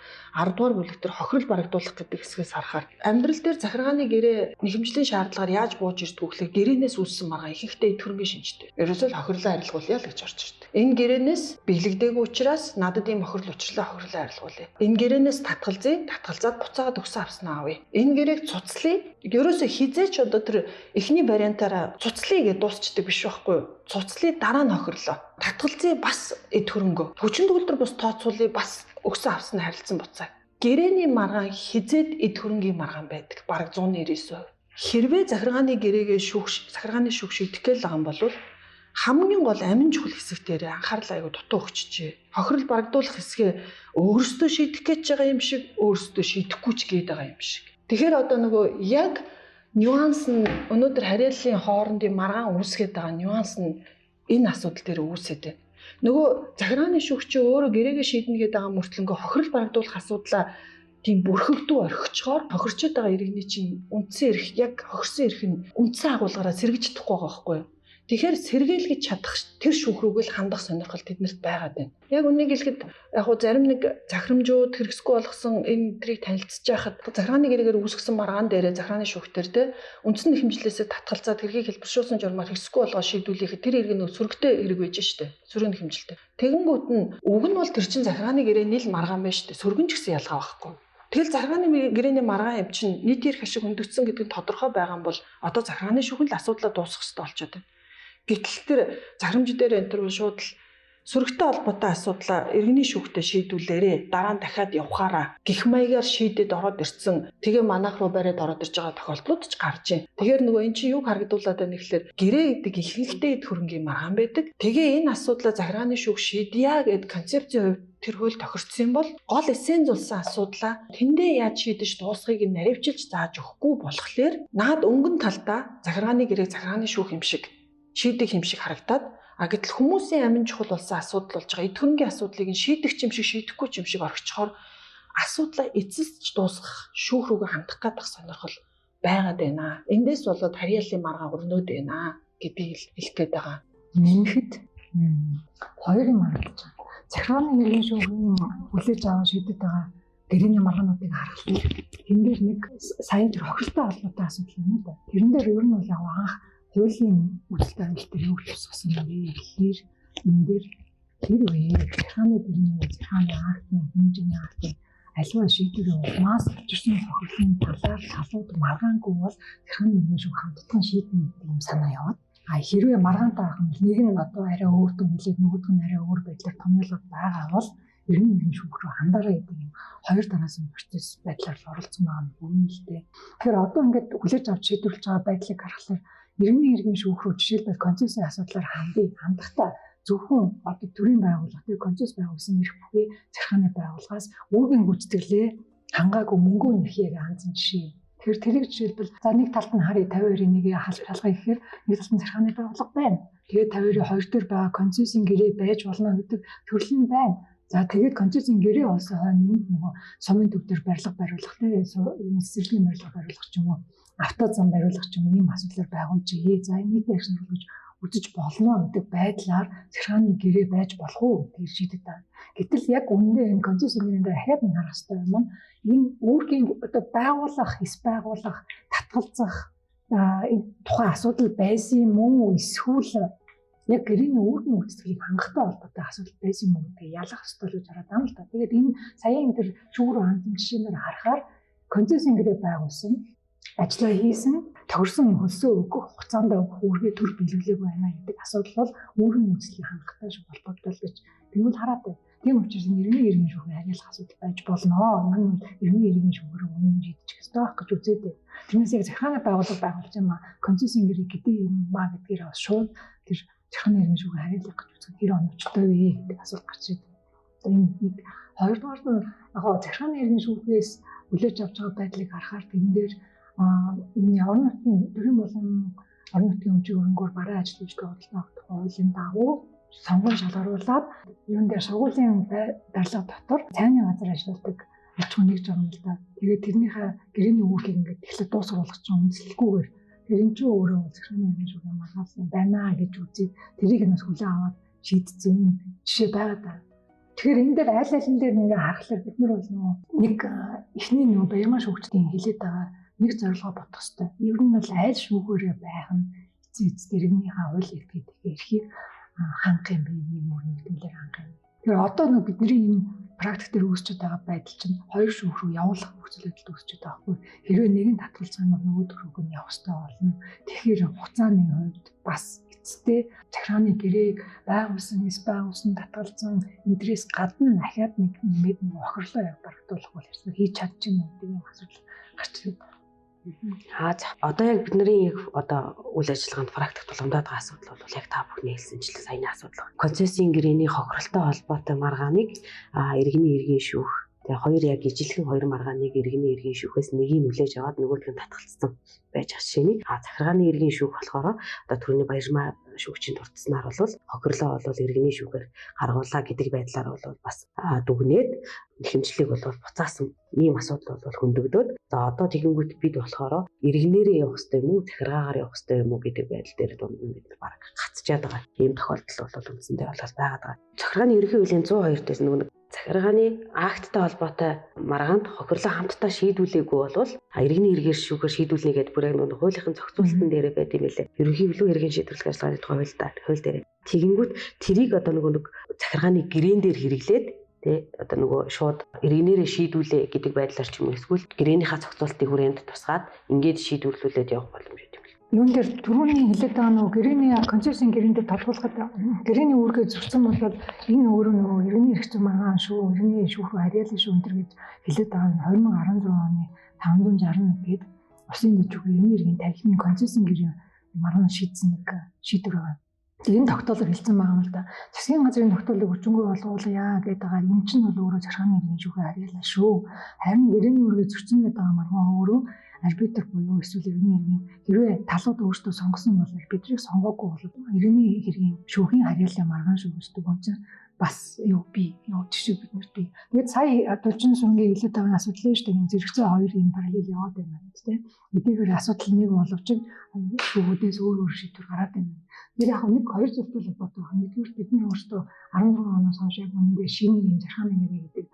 дугаар бүлэг дээр хохирол барагдуулах гэдэг хэсгээс харахаар амьдрал дээр захиргааны гэрээ нэхэмжлийн шаардлагаар яаж бууж ирдэг вэ гэхлээр гэрээнээс үүссэн маргаа ихэнхдээ төрөнгийн шинжтэй. Ерөөсөө хохирлоо арилгуулъя л гэж сурч ирдэг. Энэ гэрээнээс биелэгдээгүй учраас надад ийм охирол учрлаа арилгуулъя. Энэ гэрээнээс татгалзаад буцаагаад өгсөн авснаа авъя. Энэ гэрээг цуцлая. Ерөөсө хизээч одоо тэр эхний вариантаараа цуцлая гэж дуусчдаг биш байхгүй юу? Цуцлая дараа нь охирлоо. Татгалзъя бас эд хөрөнгөө. Хүчин төгөлдөр бус тооцоолъя бас өгсөн авснаа харилцан буцаа. Гэрээний маргаан хизээд эд хөрөнгийн маргаан байдаг. Бараг 199%. Хэрвээ захиргааны гэрээгээ захиргааны шүүх шийдэх гээл байгаа юм бол хамгийн гол амин чухал хэсэг дээр анхаарал аягүй дутуу өгчжээ. Хохирол барагдуулах хэсгээ өөрсдөө шийдэх гэж байгаа юм шиг, өөрсдөө шийдэхгүй ч гээд байгаа юм шиг. Тэгэхээр одоо нөгөө яг нюанс нь өнөөдөр харьяаллын хоорондын маргаан үүсгээд байгаа нюанс нь энэ асуудал дээр үүсээд байна. Нөгөө захиргааны шүүгч өөрөө гэрээгээ шийднэ гэдэг байгаа мөртлөнгөө хохирол барагдуулах асуудлаа тийм бүрхэгдүү орхичоор хохирчод байгаа иргэний чинь үндсэн эрх яг хохирсон эрх нь үндсэн агуулгаараа сэргэж чадахгүй байгаа байхгүй юу? Тэгэхээр сэргийлгэж чадах тэр шүүх рүүгээ л хандах сонирхол тэднэрт байгаад байна. Яг үнийг хэлэхэд яг хуу зарим нэг захирамжууд хэрэгсгүй болгосон энэ трийг танилцж байхад захиргааны гэрээгээр үүсгэсэн маргаан дээрээ захиргааны шүүхтэр те үндсэн нэхэмжлээсээ татгалзаад хэргийг хэлбэршүүлсэн журмаар хэрэгсгүй болгоо шийдвүүлэхэд тэр иргэн нөө сөрөгтэй хэрэг байж штэ. Сөрөг нэхэмжлэлтэй. Тэгэнгүүт нь уг нь бол тэр чин захиргааны гэрээний л маргаан байж штэ. Сөргөн ч гэсэн ялгаа байхгүй. Тэгэл захиргааны гэрээний маргаан юм чинь нийт эрх ашиг хөндөгдсөн гэдэг нь тодорхой байгаа юм бол одоо захиргааны шүүхэн л асуудлаа дуусгах хэрэгтэй болчиход байна. Гэтэл тэр захирамж дээр энэ төр шууд л сөрөгтэй холбоотой асуудлаа иргэний шүүхтээ шийдүүлээрээ дараа нь дахиад явахаараа гих маягаар шийдээд ороод ирсэн. Тэгээ манайх руу бариад ороод ирж байгаа тохиолдлууд ч гарч байна. Тэгэхээр нөгөө эн чинь юг харагдуулаад байна гэхэлэр гэрээ гэдэг ихэнхдээ эд хөрөнгийн маргаан байдаг. Тэгээ энэ асуудлаа захиргааны шүүх шийдъя гэд концепцийн хувьд тэр хууль тохирцсон бол гол эссен зулсан асуудлаа тэндээ яаж шийдэж дуусгахыг нь наривчилж зааж өгөхгүй болохоор наад өнгөн талдаа захиргааны гэрээ захиргааны шүүх юм шиг шийдэх юм шиг харагдаад гэтэл хүмүүсийн амин чухал болсон асуудал болж байгаа. Эд хөрөнгийн асуудлыг нь шийдэх юм шиг шийдэхгүй юм шиг орхичхоор асуудлаа эцэст дуусгах шүүх рүүгээ хандах гэдэг сонирхол байгаад байна. Эндээс болоод харьяаллын маргаан өрнөд байна гэдгийг хэлэх гээд байгаа. Нэмэхэд хоёр юм харагдаж байна. Захиргааны гэрээний шүүхийн хүлээж аван шийдэт байгаа гэрээний маргаануудыг харахад тэндээр нэг саяын тэр хохиролтой холбоотой асуудал юм да. Тэрэн дээр ер нь бол яг анх хуулийн үйлдэл амьдлаар юу тусгасан бэ гэхээр энэ дээр тэр үе захиргааны гэрээний захиргааны актын хэмжээний актын аливаа шийдвэрийн улмаас учирсан хохирлын талаар талууд маргаангүй бол захиргааны гэрээний шүүх хамтдагын шийдвэр гэдэг юм санаа яваад хэрвээ маргаантай байх юм нэг нь одоо арай өөр төвлөд нөгөөх нь арай өөр байдлаар томьёолоод байгаа бол иргэний гэрээний шүүх рүү хандаарай гэдэг юм хоёр дараагийн процесс байдлаар оролцсон байгаа юм үнэн л дээ. Тэгэхээр одоо ингээд хүлээж авч шийдвэрлэж байгаа байдлыг харахаар иргэний гэрээний шүүх рүү жишээлбэл концессийн асуудлаар хандахдаа зөвхөн одоо төрийн байгууллага тэр концесс байгуулсан эрх бүхий захиргааны байгууллагаас үүргийн гүйцэтгэлээ хангаагүй мөнгөө нөхийг хандсан жишээ. Тэгэхээр тэрийг жишээлбэл за нэг талд нь харъя 52-ийн 1-ийг халгая гэхээр нэг талд нь захиргааны байгууллага байна. Тэгээд 52-ийн 2 дээр байгаа концессийн гэрээ байж болно гэдэг төрөл нь байна. За тэгээд концессийн гэрээ олсон хойно нөгөө сумын төв дээр барилга бариулах тийм эсрэгийн барилга бариулах ч юм уу автозам бариулах ч юм уу ийм асуудлаар байгуулж ие. За энэ нийтийн акшн хөрвж үзэж болно гэдэг байдлаар захиргааны гэрээ байж болох уу гэж шийдэт байна. Гэтэл яг үнэндээ энэ концессийн гэрээнд дахиад нэг харах хэрэгтэй юм. Энэ үүргийн одоо байгуулах, эс байгуулах, татгалзах энэ тухайн асуудал байсан юм уу эсвэл яг гэрээний үүргийн гүйцэтгэлийг хангахтай холбоотой асуудал байсан юм уу гэдгийг ялах хэрэгтэй гэж хараад байна л да. Тэгээд энэ саяын энэ төр шүүрүү хандсан жишээнээр харахаар концессийн гэрээ байгуулсан, ажиллаа хийсэн, тохирсон хөлсөө өгөх хугацаанд үүргээ төр биелүүлээгүй байна гэдэг асуудал бол үүргийн гүйцэтгэлийг хангахтай шиг холбоотой л гэж би бол хараад байна. Тийм учраас иргэний гэрээний шүүхийн харьяалах асуудал байж болно. Энэ нь иргэний гэрээний шүүхээр үнэн шийдчих ёстой байх гэж үзээд байна. Тэрнээс яг захиргааны байгууллага байгуулж байгаа маа концессийн гэрээ гэдэг юм маа гэдгээр бас шууд тэр захиргааны гэрээний шүүхийн харьяалах гэж үзэх гэр оновчтой вэ гэдэг асуулт гарч ирээд байна. Энэ нэг хоёрдугаар нь яг захиргааны гэрээний шүүхээс хүлээж авч байгаа байдлыг харахаар тэн дээр энэ орон нутгийн төрийн болон орон нутгийн хэмжээ өрөнгөөр бараа ажил үйлдэл худалдаа авах хуулийн дагуу сонгон шалгаруулад юун дээр сургуулийн барилга дотор цайны газар ажилладаг аж ахуйн нэг журам л да. Тэгээд тэрнийхээ гэрээний үүргийг ингээд эхлээд дуусгуулах чинь үнэлэхгүйгээр тэр энэ ч өөрөө захиргааны гэрээний шүүх маргаасан байна гэж үзээд тэрийг нас хүлээн аваад шийдсэн юм жишээ байгаа даа. Тэгэхээр энэ дээр аль алин дээр ингээ харахаар бид нар бол нэг эхний баярмаа шүүгчдийн хэлээд байгаа нэг зорилгоо бодох хэрэгтэй. Ер нь бол аль шүүхээрээ байх нь эцэг иргэнийхээ хууль этгээд эрхийг хангах юм бэ? Нэг мөр нийтмэлээр хангах юм. Тэгэхээр одоо нэг бидний энэ практик дээр үүсчихэд байгаа байдал чинь хоёр шүүх рүү явуулах нөхцөл байдалд үүсчихэд байгаа хгүй. Хэрвээ нэг нь татгалзах юм бол нөгөө рүү нь явах хэрэгтэй болно. Тэгэхээр хугацааны хувьд бас эцэстээ захиргааны гэрээг байгуулсан, байгуулсан татгалзсан энтрээс гадна дахиад нэг нэмээд охирлоо барагдуулах бол хэрэг хийж чадчихна гэдэг юм асуудал гарч ирээд байна. Одоо яг бидний одоо үйл ажиллагаанд практик тулгамдаад байгаа асуудал бол яг та бүхний хэлсэнчлэн саяны асуудал. Концессийн гэрээний хохиролтой холбоотой маргааныг иргэний иргэн шүүх тэгээ хоёр яг ижилхэн хоёр маргааныг иргэний иргэн шүүхээс нэгийг нүлээж аваад нөгөөх нь татгалцсан байж байгаа жишээний захиргааны иргэн шүүх болохоор одоо түрүүний баярмаа шүүгчийн дурдсанаар бол хохирлоо бол иргэний шүүхээр гаргуулаа гэдэг байдлаар бол бас дүгнээд хэмжлэг бол буцаасан ийм асуудал бол хөндөгдөөд за одоо тэгэнгүүт бид болохоор иргэнээрээ явах хэрэгтэй юм уу захиргаагаар явах хэрэгтэй юм уу гэдэг байдал дээр дунд нь бид баг гацчаад байгаа. Ийм тохиолдол бол үндсэндээ бол байгаад байгаа. Захиргааны ерөнхий хуулийн 102 дээс нөгөө захиргааны акттай холбоотой маргаанд хохирлоо хамтдаа шийдвүүлээгүй бол иргэний иргэн шүүхээр шийдвүүлнэ гэдэг бүр яг нөгөө хуулийнхын зохицуулалтын дээр байд юм лээ. Ерөнхий хуулийн иргэн шийдвэрлэх ажиллагааны тухай хууль дээр. Тэгэнгүүт тэрийг одоо нөгөө захиргааны гэрээн дээр хэрэглээд тэ одоо нөгөө шууд иргэнээрээ шийдвүүлээ гэдэг байдлаар ч юм уу эсвэл гэрээнийхээ зохицуулалтыг хүрээнд тусгаад ингээд шийдвэрлүүлээд явах боломж өгдөг. Юун дээр түрүүний хэлээд байгаа нөгөө гэрэний концессийн гэрээн дээр тодруулахад гэрэний үүргээ зөрчсөн бол энэ өөрөө нөгөө иргэний эрх зүйн маргаан шүү, иргэний шүүх харьяалал шүү энэ гэж хэлээд байгаа нь 2016 оны 561 гээд Усын дэжүүгийн иргэний иргэн тархины концессийн гэрээн маргаан шийдсэн нэг шийдвэр байгаа. Энэ тогтоолоор хэлсэн байгаа юм л да. Засгийн газрын тогтоолыг өчнгөө болгуулъя гэдэг байгаа. Энэ чинь бол өөрөө захиргааны иргэн шүүхээ харьяалал шүү. Харин гэрэний үүргээ зөрчсөн гэдэг байгаа маргаан өөрөө арбитр буюу эсвэл иргэний иргэн хэрвээ талууд өөрсдөө сонгосон бол арбитрийг сонгоогүй бол иргэний иргэн шүүхийн харьяаллын маргаан шүүгчдэг юм чинь бас жишээ бид нарт бий. Тэгээд сая Дулчин сүнгийн хэлээд байгаа асуудал нь шүү дээ. Зэрэгцээ хоёр юм параллел яваад байна гэдэг тийм. Эдгээр асуудал нэг боловч шүүгүүдээс өөр шийдвэр гараад байна. Тэр яг нэг хоёр зүйлтэй холбоотой байна. Нэгдүгээр бид нар өөрсдөө 16 оноос хойш яг үнэндээ шинэ юм захиргааны нэрийг гэдэг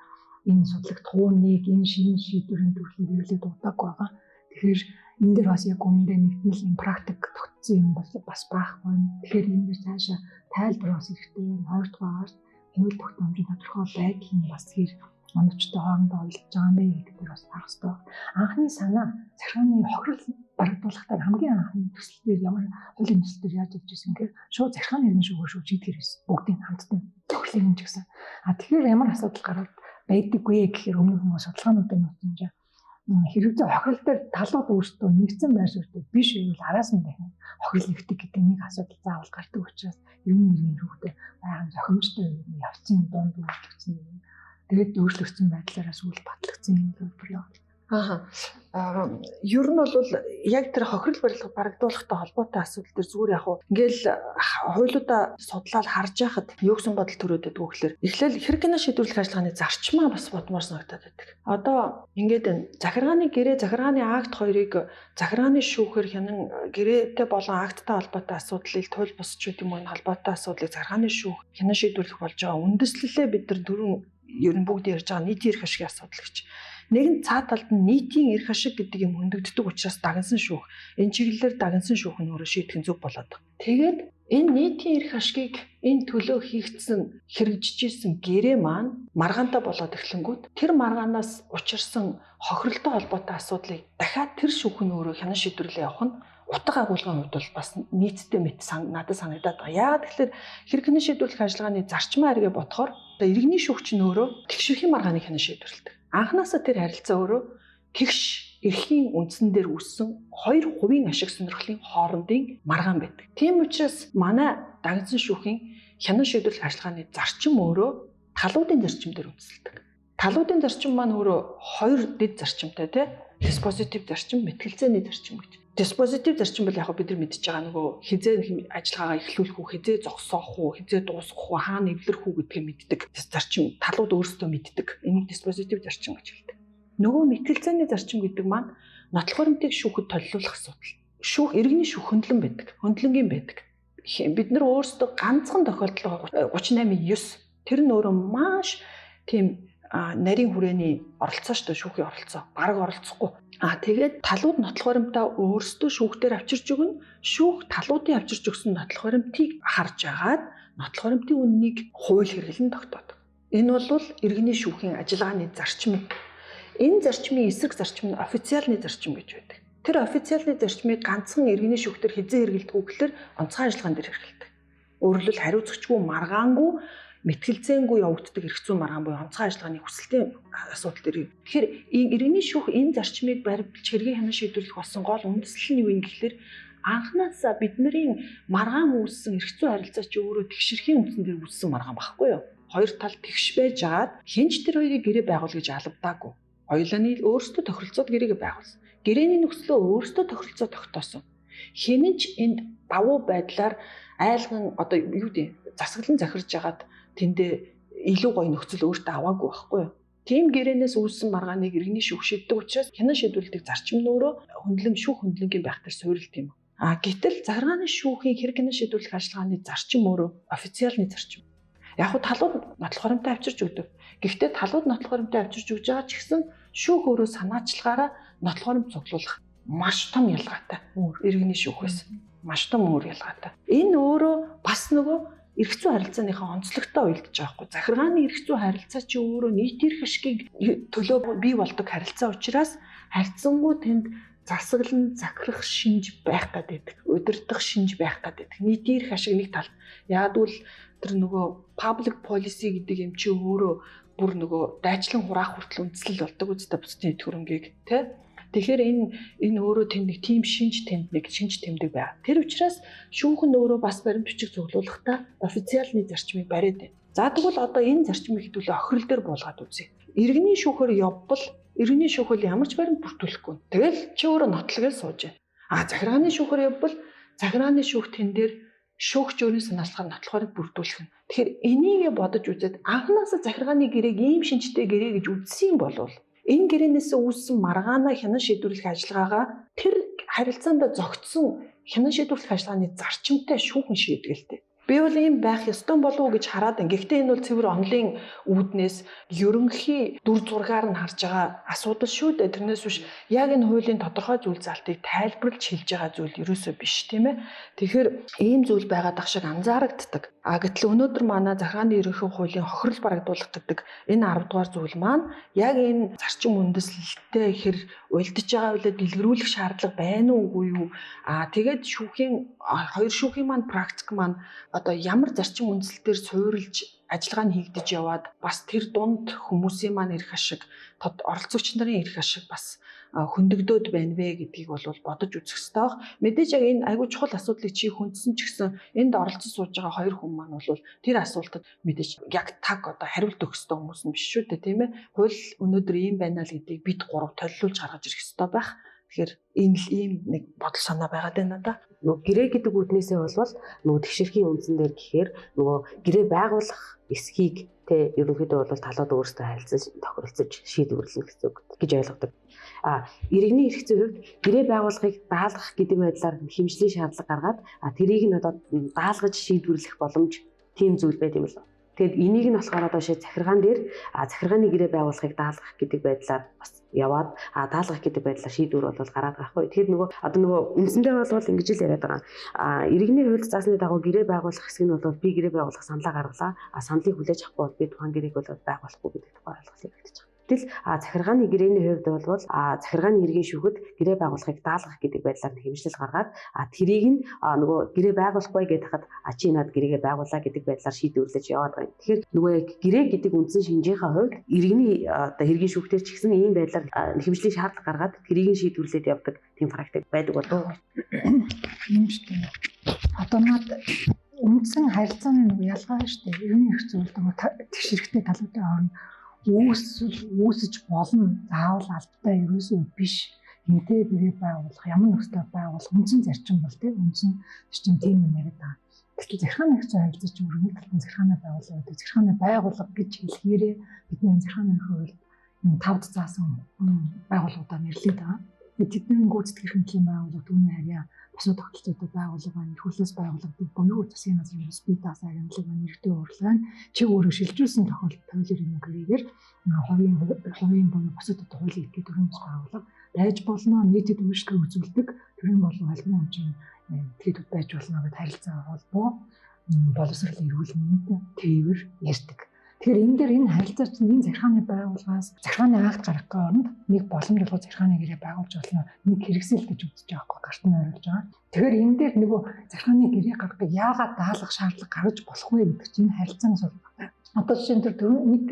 энэ судлах тууныг энэ шинэ шийдвэрийн төрлөнд биелээд удаагүй байгаа. Тэгэхээр энэ дээр бас яг үнэндээ нэгтгэл юм практик тогтсон юм бол бас байхгүй. Тэгэхээр энэ дээр цаашаа тайлбар бас хэрэгтэй. Хоёрдугаар хууль тогтоомжийн тодорхой байдлыг нь бас хэр оновчтой хоорондоо ойлж байгаа юм бэ гэдэг дээр бас харах хэрэгтэй. Анхны санаа захиргааны хохирол барагдуулахдаа хамгийн анхны төсөл дээр ямар хуулийн төсөл дээр яаж явж ирсэн гэхээр шууд захиргааны иргэн шүүгээр шууд шийдгэр байсан. Бүгдийг хамтдаа тохиолын юм ч гэсэн. Тэгэхээр ямар асуудал гараад байдаггүй гэхээр өмнө хүмүүс судалгаануудын нөхцөлж хэрэгцээ хохирол дээр талууд өөрсдөө нэгдсэн байр суурьтай биш байвал араас нь дахин хохирол нэгдэг гэдэг нэг асуудал заавал гардаг учраас иргэний иргэн шүүхтэй байгаан зохимжтой явцын дунд үйлчлэгдсэн юм. Тэгээд өөрчлөгдсөн байдлаараа сүүл батлагдсан юм хэлбэр яваа. Ер нь бол яг тэр хохирол барагдуулахтай холбоотой асуудал дээр зүгээр яг ингээл хуулиудаа судлаад харж байхад юу гэсэн бодол төрөөд байдаг вэ гэхээр эхлээл хэрэгний шийдвэрлэх ажиллагааны зарчмаа бас бодмоор санагдаад байдаг. Одоо ингээд захиргааны гэрээ захиргааны акт хоёрыг захиргааны шүүхээр хянан гэрээтэй болон акттай холбоотой асуудлыг туйл бусчууд юм уу холбоотой асуудлыг захиргааны шүүх хянан шийдвэрлэх болж байгаа. Үндэслэлээ бид нар дөрөв ер нь бүгд ярьж байгаа нийтийн эрх ашигын асуудал гэж. Нэгэн цаа талд нь нийтийн эрх ашиг гэдэг юм хөндөгддөг учраас дагнсан шүүх. Энэ чиглэлээр дагнсан шүүх нь өөрөө шийдэх зүг болоод байна. Тэгээд энэ нийтийн эрх ашигыг энэ төлөө хийгдсэн хэрэгжижсэн гэрээ маань маргаантай болоод эхлэнгүүт тэр маргаанаас учирсан хохиролтой холбоотой асуудлыг дахиад тэр шүүх нь өөрөө хянан шийдвэрлээ явах нь утга агуулгын хувьд бол бас нийцтэй мэт надад санагдаад байгаа. Яагаад тэгэхээр хэрэгний шийдвэрлэх ажиллагааны зарчмаа эргээ бодохоор иргэний шүүгч нь өөрөө тэгшүүхийн маргааныг хянан шийдвэрлэдэг. Анхнаасаа тэр харилцаа өөрөө тэгш эрхийн үндсэн дээр үүссэн хоёр хувийн ашиг сонирхлын хоорондын маргаан байдаг. Тийм учраас манай дагнсан шүүхийн хянан шийдвэрлэх ажиллагааны зарчим өөрөө талуудын зарчим дээр үндэслэдэг. Талуудын зарчим маань өөрөө хоёр дэд зарчимтай тий диспозитив зарчим, мэтгэлцээний зарчим гэж. Диспозитив зарчим бол яг бид нар мэдж байгаа нөгөө хизээ ажиллагаагаа эхлүүлэх үү, хизээ зогсоох үү, хизээ дуусгах уу, хаана эвлэрэх үү гэдгийг мэддэг зарчим, талууд өөрсдөө мэддэг. Энийг диспозитив зарчим гэж хэлдэг. Нөгөө мэтгэлцээний зарчим гэдэг маань нотлох баримтыг шүүхэд толилуулах асуудал. Шүүх иргэний шүүх хөндлөн байдаг, хөндлөнгийн байдаг. Бид нар өөрсдөө ганцхан тохиолдол 38.9 тэр нь өөрөө маш тийм нарийн хүрээний оролцоо шүү дээ, шүүхийн оролцоо. Бараг оролцохгүй. Тэгээд талууд нотлох баримтаа өөрсдөө шүүхтээр авчирч өгнө. Шүүх талуудын авчирч өгсөн нотлох баримтыг харж агаад нотлох баримтын үннийг хууль хэрэглэн тогтоодог. Энэ бол иргэний шүүхийн ажиллагааны зарчим. Энэ зарчмын эсрэг зарчим нь официалны зарчим гэж байдаг. Тэр официалны зарчмыг ганцхан иргэний шүүхтэр хизээ хэрэглэдэг үг гэхэлэр онцгой ажиллагаан дээр хэрэглэдэг. Өөрөөр хэлбэл хариуцагчгүй маргаангүй мэтгэлцээнгүй явагддаг эрх зүйн маргаан буюу онцгой ажиллагааны хүсэлтийн асуудал дээр. Тэгэхээр иргэний шүүх энэ зарчмыг баримтлж хэргийн хянан шийдвэрлэх болсон гол үндэслэл нь юу юм гэхэлэр анхнаасаа бидний маргаан үүссэн эрх зүйн харилцаа чи өөрөө тэгшэрхийн үндсэн дээр үүссэн маргаан багхгүй юу? Хоёр тал тэгш байж агаад хинч тэр хоёрыг гэрээ байгуул гэж албадаагүй. Хоёулаа өөрсдөө тохиролцоод гэрээгээ байгуулсан. Гэрээний нөхцлөө өөрсдөө тохиролцоо тогтоосон. Хинэн ч энд давуу байдлаар айлган одоо юу гэдэг засаглан захирж агаад тэндээ илүү гоё нөхцөл өөртөө аваагүй байхгүй юу? Тийм гэрээнээс үүссэн маргааныг иргэний шүүх шийддэг учраас хянан шийдвэрлэдэг зарчим нь өөрөө шүүх хөндлөнгийн байх төр суурилт юм. Гэтэл захиргааны шүүхийн хэрэг хянан шийдвэрлэх ажиллагааны зарчим өөрөө официалны зарчим. Яг хуу талууд нотлох баримтаа авчирч өгдөг. Гэхдээ талууд нотлох баримтаа авчирч өгж байгаа ч гэсэн шүүх өөрөө санаачлагаараа нотлох баримт цуглуулах маш том ялгаатай. Иргэний шүүхээс маш том өөр ялгаатай. Энэ өөрөө бас нөгөө эрх зүйн харилцааныхаа онцлогтой уялдаж байгаа хгүй. Захиргааны эрх зүйн харилцаа чи өөрөө нийт эрх ашгийг төлөө бий болдог харилцаа учраас харьцангуй тэнд засаглан захирах шинж байх гэдэг. Удирдах шинж байх гэдэг. Нийт эрх ашиг нэг тал. Яагвал тэр нөгөө public policy гэдэг юм чи өөрөө бүр нөгөө дайчлан хураах хүртэл үндслэл болдог үстэй бусдын эд хөрөнгийг тий. Тэгэхээр энэ өөрөө тэнд нэг тийм шинж тэмдэг байна. Тэр учраас шүүх нь өөрөө бас баримт бичиг цуглуулахдаа официалны зарчмыг бариад байна. За тэгвэл одоо энэ зарчмыг хэдүүлээ охирол дээр буулгаад үзье. Иргэний шүүхээр явбал иргэний шүүхэл ямар ч баримт бүртгүүлэхгүй. Тэгэл чи өөрөө нотлогоо сууж байна. Захиргааны шүүхээр явбал захиргааны шүүх тэн дээр шүүгч өөрийн санаачлахаар нотлох баримт бүртгүүлэх нь. Тэгэхээр энийгээ бодож үзээд анхнаасаа захиргааны гэрээг ийм шинжтэй гэрээ гэж үзсэн болвол энэ гэрээнээс үүссэн маргаанаа хянан шийдвэрлэх ажиллагаагаа тэр харилцаанд зогтсон хянан шийдвэрлэх ажиллагааны зарчимтай шүүхэн шийдгэлтэй. Би бол ийм байх ёстой болов уу гэж хараад байна. Гэхдээ энэ бол цэвэр онлын үүднээс ерөнхий дүр зургаар нь харж байгаа асуудал шүү дээ. Тэрнээс биш яг энэ хуулийн тодорхой зүйл залтыг тайлбарлаж хэлж байгаа зүйл ерөөсөө биш тийм ээ. Тэгэхээр ийм зүйл байгаад ах шиг анзаарагддаг. Гэтэл өнөөдөр манай захиргааны ерөнхий хуулийн хохирол барагдуулах гэдэг энэ 10 дугаар зүйл маань яг энэ зарчим үндэслэлтэй хэр уялдаж байгаа үлээ дэлгэрүүлэх шаардлага байна уугүй юу? Тэгээд хоёр шүүхийн маань практик маань одоо ямар зарчим үндэслэлээр суурилж ажиллагаа нь хийгдэж яваад бас тэр дунд хүмүүсийн маань эрх ашиг, оролцогч нарын эрх ашиг бас хөндөгдөөд байна вэ гэдгийг бол бодож үзэх хэрэгтэй баг. Мэдээж яг энэ айгүй чухал асуудлыг чи хүндсэн ч гэсэн энд оролцож сууж байгаа хоёр хүн маань бол тэр асуултад мэдээж яг таг одоо хариулт өгөх хэрэгтэй хүмүүс нь биш шүү дээ, тийм ээ. Хууль өнөөдөр ийм байна л гэдгийг бид гурав толилуулж гаргаж ирэх хэрэгтэй байх. Тэгэхээр энэ л ийм нэг бодол санаа байгаад байна да. Нөгөө гэрээ гэдэг үднээсээ болвол нөгөө тэгшэрхийн үндсэн дээр гэхээр нөгөө гэрээ байгуулах эсхийг тэ ерөнхийдөө бол талууд өөрсдөө харилцаж тохиролцож шийдвэрлэх гэж ойлгодог. Иргэний эрх зүйн хувьд гэрээ байгуулахыг даалгах гэдэг байдлаар хэмжлийн шаардлага гаргаад тэрийг нь одоо даалгаж шийдвэрлэх боломж тийм зүйл байт юм л. Тэгэд энийг нь болохоор одоо захиргаан дээр захиргааны гэрээ байгуулахыг даалгах гэдэг байдлаар бас яваад даалгах гэдэг байдлаар шийдвэр бол гараад байхгүй. Тэгэхээр нөгөө үндсэндээ бол ингэж л яриад байгаа. Иргэний хувьд заасны дагуу гэрээ байгуулах хэсэг нь бол би гэрээ байгуулах саналаа гаргалаа. Саналыг хүлээж авахгүй бол би тухайн гэрээг бол байгуулахгүй гэдэг тухай ойлголт яригдчих. Гэтэл захиргааны гэрээний хувьд бол захиргааны иргэн шүүхэд гэрээ байгуулахыг даалгах гэдэг байдлаар хэмжлэл гаргаад тэрийг нь нөгөө гэрээ байгуулахгүй гэдэг хад чи над гэрээгээ байгуулаа гэдэг байдлаар шийдвэрлэж яваад байна. Тэгэхээр нөгөө яг гэрээ гэдэг үндсэн шинжийнхаа хувьд иргэний одоо иргэн шүүхтэр ч гэсэн ийм байдлаар хэмжлийн шаардлага гаргаад тэрийг нь шийдвэрлээд явдаг тийм практик байдаг болов уу? Юм шүү дээ. Одоо над үндсэн харилцааны нөгөө ялгаа шүү дээ. Иргэний эрх зүйн тэгшэрхтэй талуудын хооронд үүсэж болно. Заавал албатай ерөөсөө биш. Энтэй гэрээ байгуулах, ямар нөхцөл байгуулах үндсэн зарчим бол тийм үндсэн зарчим тийм юм яриад байгаа. Гэтэл захиргааны эрх зүйн харилцаач өргөний талын захиргааны байгууллага гэдэг захиргааны байгууллага гэж хэлэхээрээ бидний захиргааны эрхийн хувьд энэ тавд заасан байгууллагуудаа нэрлэдэг байгаа. Тэдний гүйцэтгэх хэмжээний байгууллага түүний харьяа бусад тогтолцоодод байгууллага маань эрхлэлээс байгуулагдсан буюу засгийн газрын бие даасан агентлаг маань эрхтэй урлагийн чиг өөрөө шилжүүлсэн тохиолдолд хуулийн хэрэгээр хувийн буюу бусад одоо хуулийн этгээд төрийн бас байгууллага байж болно, нийтэд үйлчлэг үзүүлдэг төрийн болон албан хэмжээний этгээдүүд байж болно гэдээ харилцаа холбоо боловсрол эрүүл мэнд тээвэр ярьдаг. Тэгэхээр энэ дээр энэ харилцаа чинь энэ захиргааны байгууллагаас захиргааны акт гаргахын оронд нэг боломж олгож захиргааны гэрээ байгуулж болно, нэг хэрэгсэл гэж үзэж байгаа байхгүй гарт нь ойруулж байгаа. Тэгэхээр энэ дээр нөгөө захиргааны гэрээ гаргахыг яагаад даалгах шаардлага гаргаж болох вэ гэдэг чинь харилцааны судалгаа. Одоо жишээ нь тэр нэг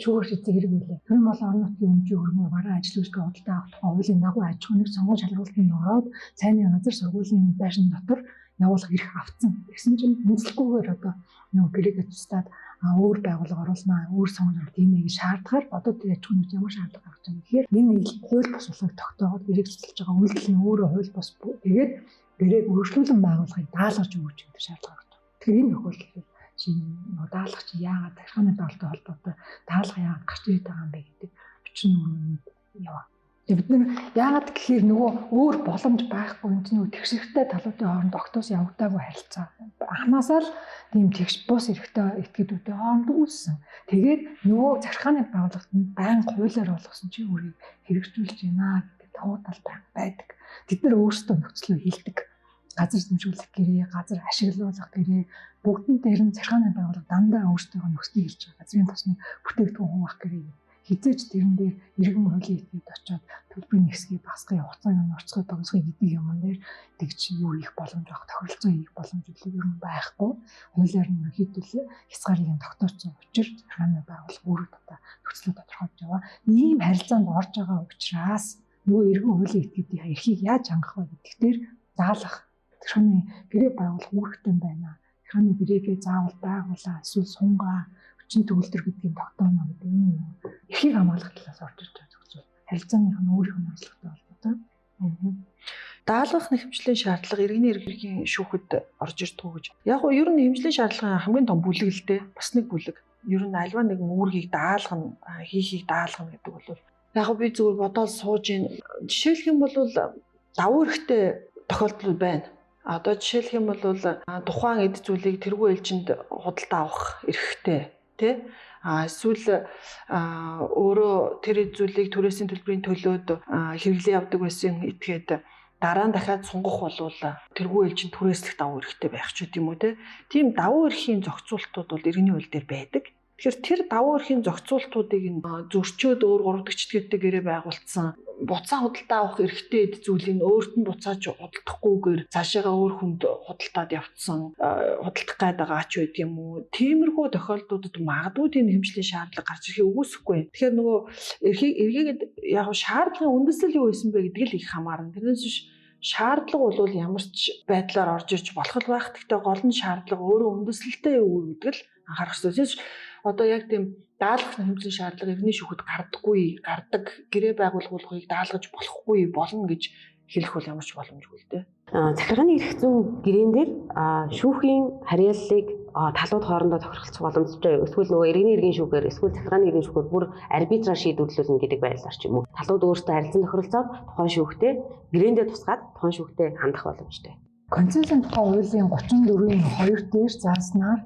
шүүгээр шийдсэн хэрэг үлээ. Төрийн болон орон нутгийн өмчийн хөрмөө бараа ажил үйлчлэгээ худалдаа авах тухай хуулийн дагуу аж ахуйн нэг сонгуульд шалгуултанд ороод цайны газар сургуулийн байшин дотор явуулах эрх авцсан. Тэгсэн чинь үнэлэхгүйгээр одоо нөгөө гэрээгээ тусдаад өөр байгууллага оруулнаа, өөр сонгуульд тиймээ шаардахаар одоо тэр аж ахуйн ямар шаардлага гарч байгаа юм. Тэгэхээр энэ хууль бус болохыг тогтооход гэрээг цэцэлж байгаа үйлдэл нь өөрөө хууль бус тэгээд гэрээг өөрчлөлөн байгуулахыг даалгаж өгч гэдэг шаардлага гарч байгаа. Тэгэхээр энэ тохиолдолд даалгах чи яагаад захиргааны байгууллагатай холбоотой даалгах яагаад гарч ирээд байгаа юм бэ гэдэг өчнө өрөөнд яваа. Бид нар яагаад гэхээр нөгөө өөр боломж байхгүй энэ нөгөө тэгшэрхтэй талуудын хооронд огтоос явагдаагүй харилцаа. Анханасаа л тийм тэгш бус эрхтэй этгээдүүдийн хооронд үүссэн. Тэгээд нөгөө захиргааны байгууллагт нь байнга хуулиар болгосон чи өөрийг хэрэгжүүлж байна гэдэг давуу тал байдаг. Бид нар өөрсдөө нөхцөлөө хилдэг. Газар зэмжүүлэх гэрээ, газар ашиглуулах гэрээ бүгдэн дээр нь захиргааны байгууллага дандаа өөрсдөө нөхцөлийг хэлж байгаа. Газрын тосны бүтээгдэхүүн хуваах гэрээ хизээж тэрэн дээр иргэн хуулийн этгээд очиод төлбөрийн нэгсгийг багасгахын хугацааг нь орцгой тогсгоё гэдэг юм дээр тэгж юу хийх боломж авах, тохиролцоо хийх боломж үлээ юм байхгүй. Хуулиар нь ерөнхийдөө хязгаарлалын тогтооцсон учраас захиргааны байгууллага өөрөө одоо нөхцөлөө тодорхойлж яваа. Ийм харилцаанд орж байгаа учраас нөгөө иргэн хуулийн этгээдийн эрхийг яаж хангах вэ гэдэг дээр заалах захиргааны гэрээ байгуулах үүрэгтэй байна. Захиргааны гэрээгээ заавал байгуулаа, эсвэл сунгаа, хүчин төгөлдөр гэдгийг тогтооно гэдэг юм. Эрхийг хамгаалах талаас орж ирж байгаа зөвхөн харилцааных нь өөрийнх нь онцлогтой холбоотой. Даалгах нэхэмжлийн шаардлага иргэний эрхийн шүүхэд орж ирдэг гэж. Яг нь ер нь хэмжлийн шаардлагын хамгийн том бүлэг л дээ. Бас нэг бүлэг. Ер нь альва нэг үүргийг даалгана, хийхийг даалгана гэдэг бол яг би зүгээр бодоод сууж ийн. Жишээлх юм бол давуу эрхтэй тохиолдол байна. Одоо жишээлх юм бол тухайн эд зүйлийг тэргүй ээлжинд худалдаа авах эрхтэй тий эсвэл өөрөө тэр эд зүйлийг түрээсийн төлбөрийн төлөөд хэрэглээ явдаг байсан этгээд дараа нь дахиад сунгах болвол тэргүй ээлжинд түрээслэх давуу эрхтэй байх ч гэдэм үү тийм давуу эрхийн зохицуултууд бол иргэний хууль дээр байдаг. Тэгэхээр тэр давуу эрхийн зохицуултуудыг зөрчөөд өөр 3 дахь этгээдтэй гэрээ байгуулсан буцаа худалдаа авах эрхтэй эд зүйлийг өөрт нь буцааж худалдахгүйгээр цаашаага өөр хүнд худалдаад явцсан худалдах гээд байгаа ч байд юм уу. Тиймэрхүү тохиолдлуудад магадгүй тийм хэмжлийн шаардлага гарч ирэхийг үгүйсэхгүй. Тэгэхээр нөгөө эргээд яг шаардлагын үндэслэл юу байсан бэ гэдгийг л их хамаарна. Тэрнээс биш шаардлага бол ямар ч байдлаар орж ирж болох л байх. Гэхдээ гол нь шаардлага өөрөө үндэслэлтэй юу гэдэг л анхаарах хэрэгтэй. Одоо яг тийм даалгах хэмжээний шаардлага иргэний шүүхэд гардаг гэрээ байгуулахыг даалгаж болохгүй болно гэж хэлэх бол ямар ч боломжгүй л дээ. Захиргааны эрх зүйн гэрээн дээр шүүхийн харьяаллыг талууд хоорондоо тохиролцох боломжтой. Эсвэл нөгөө иргэний эргийн шүүхээр эсвэл захиргааны эргийн шүүхээр бүр арбитраар шийдвэрлүүлнэ гэдэг байдлаар ч юм уу. Талууд өөрсдөө харилцан тохиролцоод тухайн шүүхтэй гэрээндээ тусгаад тухайн шүүхтэй хандах боломжтой. Концессийн тухай хуулийн 34-ийн 2 дээр зааснаар